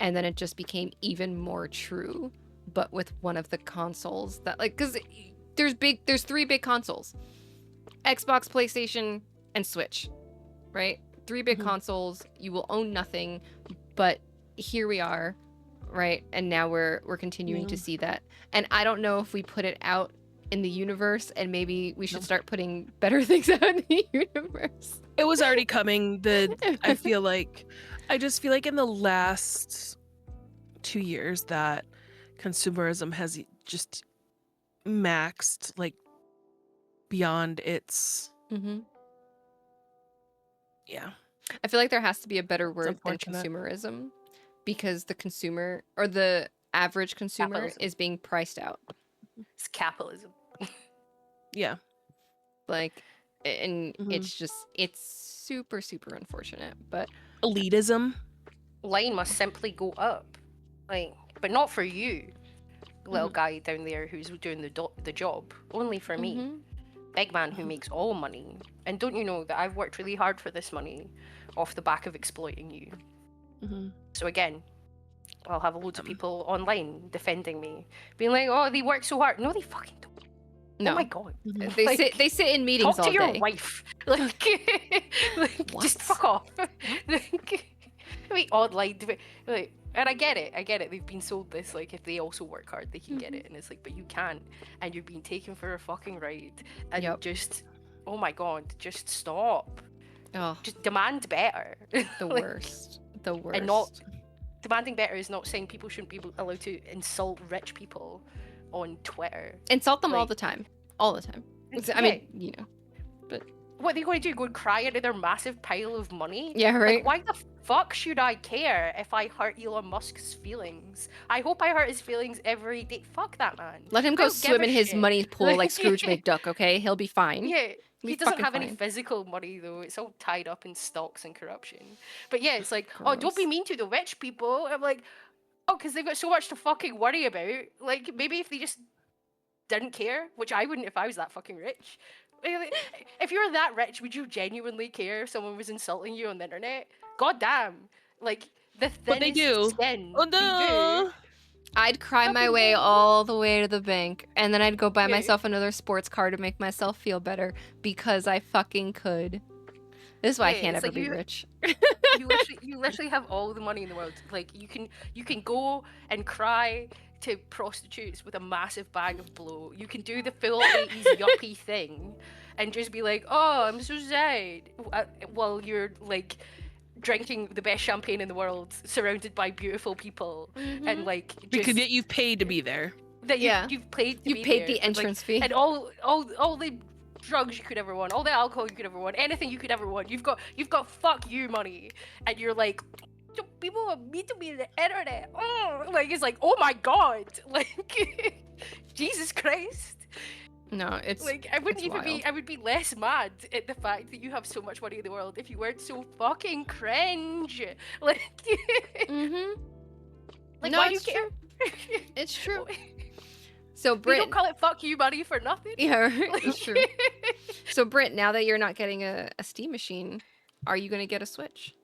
and then it just became even more true, but with one of the consoles that like, because there's 3 big consoles: Xbox, PlayStation, and Switch, right? 3 big Mhm. consoles. You will own nothing, but here we are, right? And now we're continuing to Yeah. see that. And I don't know if we put it out in the universe, and maybe we should Nope. start putting better things out in the universe. It was already coming. I just feel like in the last 2 years that consumerism has just maxed like beyond its Mm-hmm. yeah. I feel like there has to be a better word than unfortunate. consumerism, because the consumer or the average consumer Capitalism. is being priced out. It's capitalism. Yeah. Like, and Mhm. it's super, super unfortunate. But Elitism. Line must simply go up, like, but not for you, little guy down there who's doing the job. Only for me, Mhm. big man who makes all money. And don't you know that I've worked really hard for this money, off the back of exploiting you. Mm-hmm. So again, I'll have loads of people online defending me, being like, "Oh, they work so hard." No, they fucking don't. No, Oh my god. they Like, they sit in meetings Talk all to your day. wife. Like, What? just fuck off. Like, I mean, odd line. Like, and I get it. They've been sold this, like, if they also work hard, they can get it. And it's like, but you can't. And you're being taken for a fucking ride. And Yep. just, oh my god, just stop. Oh, Just demand better. the Like, worst. The worst. And not demanding better is not saying people shouldn't be allowed to insult rich people on Twitter. insult them all like- the time. All the time. I mean, you know. What are they going to do? Go and cry into their massive pile of money? Yeah, right. Like, why the fuck should I care if I hurt Elon Musk's feelings? I hope I hurt his feelings every day. Fuck that man. Let him I go don't give swim a in his shit. money pool like Scrooge McDuck, okay? He'll be fine. Yeah, Be he doesn't fucking have any fine. physical money though. It's all tied up in stocks and corruption. But yeah, it's like, oh, don't be Gross. mean to the rich people. I'm like, oh, because they've got so much to fucking worry about. Like, maybe if they just didn't care, which I wouldn't if I was that fucking rich. Like, if you were that rich, would you genuinely care if someone was insulting you on the internet? God damn. Like, the thinnest But they do. skin. Oh They do. no. I'd cry my Fucking way hell. all the way to the bank, and then I'd go buy Yeah. myself another sports car to make myself feel better because I fucking could. This is why I Yeah, can't it's ever like be you- rich. You literally have all the money in the world. Like, you can go and cry to prostitutes with a massive bag of blow. You can do the full 80s yuppie thing and just be like, oh, I'm so sad, while you're like drinking the best champagne in the world, surrounded by beautiful people, and like Because just you've paid to be there. that Yeah. you've paid to You be paid there, the like, entrance fee. and all the drugs you could ever want, all the alcohol you could ever want, anything you could ever want. You've got fuck you money, and you're like, people are mean to me on the internet. Oh, like, it's like, oh my god, like, Jesus Christ. No, it's Like, I wouldn't it's even wild. be. I would be less mad at the fact that you have so much money in the world if you weren't so fucking cringe. Like, Mm-hmm. like No, why do you it's care? It's true. So We Britt, don't call it fuck you money for nothing. yeah, right, Like, it's true. So Britt, now that you're not getting a Steam machine, are you gonna get a Switch,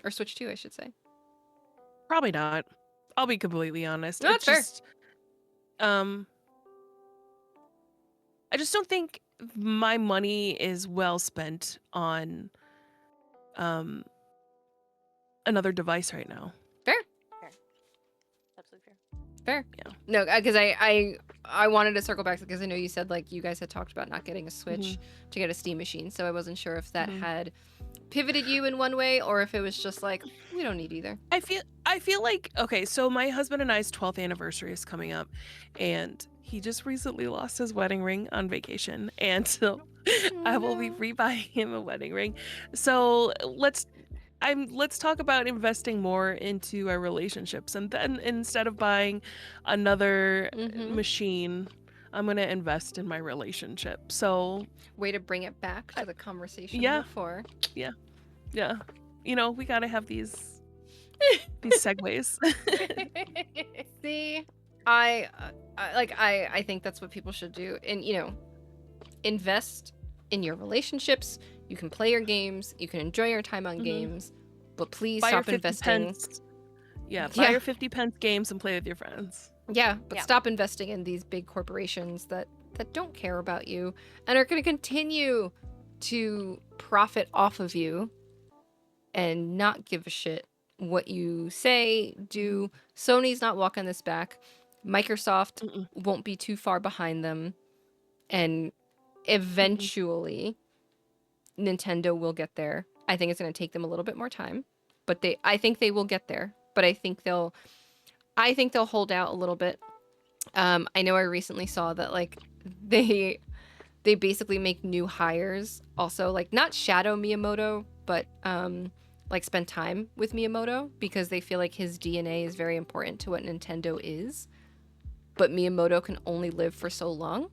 or Switch 2, I should say? Probably not. I'll be completely honest. No, It's that's fair. just, I just don't think my money is well spent on another device right now. Absolutely fair. Fair. Yeah. No, because I wanted to circle back because I know you said like you guys had talked about not getting a Switch to get a Steam machine, so I wasn't sure if that Mhm. had pivoted you in one way or if it was just like we don't need either. I feel like, okay, so my husband and I's 12th anniversary is coming up, and he just recently lost his wedding ring on vacation, and so I will be no. rebuying him a wedding ring. So let's talk about investing more into our relationships, and then instead of buying another Mhm. machine, I'm gonna invest in my relationship. So Way to bring it back to the conversation yeah. before. yeah, you know, we gotta have these segues. See, I think that's what people should do, and invest in your relationships. You can play your games, you can enjoy your time on games, but please Buy your stop 50 investing. pence. Yeah, buy your 50 pence games and play with your friends. Yeah, but Yeah. stop investing in these big corporations that don't care about you and are going to continue to profit off of you and not give a shit what you say, do. Sony's not walking this back. Microsoft won't be too far behind them. And eventually, Nintendo will get there. I think it's going to take them a little bit more time, but I think they will get there. But I think they'll hold out a little bit. I know I recently saw that like they basically make new hires also, like not shadow Miyamoto, but like spend time with Miyamoto because they feel like his DNA is very important to what Nintendo is. But Miyamoto can only live for so long.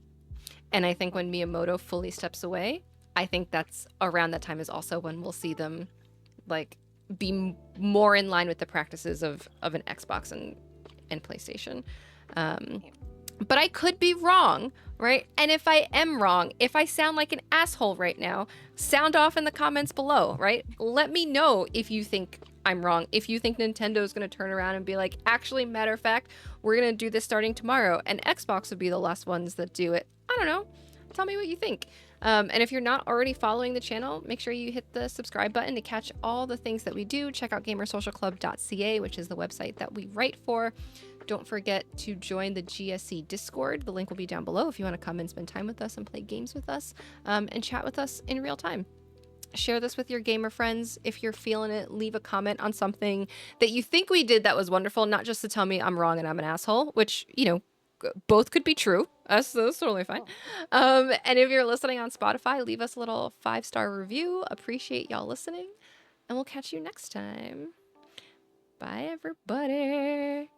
And I think when Miyamoto fully steps away, I think that's around that time is also when we'll see them like be more in line with the practices of an Xbox and PlayStation. But I could be wrong, right? And if I am wrong, if I sound like an asshole right now, sound off in the comments below, right? Let me know if you think I'm wrong. If you think Nintendo is going to turn around and be like, actually, matter of fact, we're going to do this starting tomorrow, and Xbox would be the last ones that do it. I don't know. Tell me what you think. And if you're not already following the channel, make sure you hit the subscribe button to catch all the things that we do. Check out gamersocialclub.ca, which is the website that we write for. Don't forget to join the GSC Discord. The link will be down below if you want to come and spend time with us and play games with us and chat with us in real time. Share this with your gamer friends. If you're feeling it, leave a comment on something that you think we did that was wonderful, not just to tell me I'm wrong and I'm an asshole, which, both could be true. That's totally fine. And if you're listening on Spotify, leave us a little 5-star review. Appreciate y'all listening. And we'll catch you next time. Bye, everybody.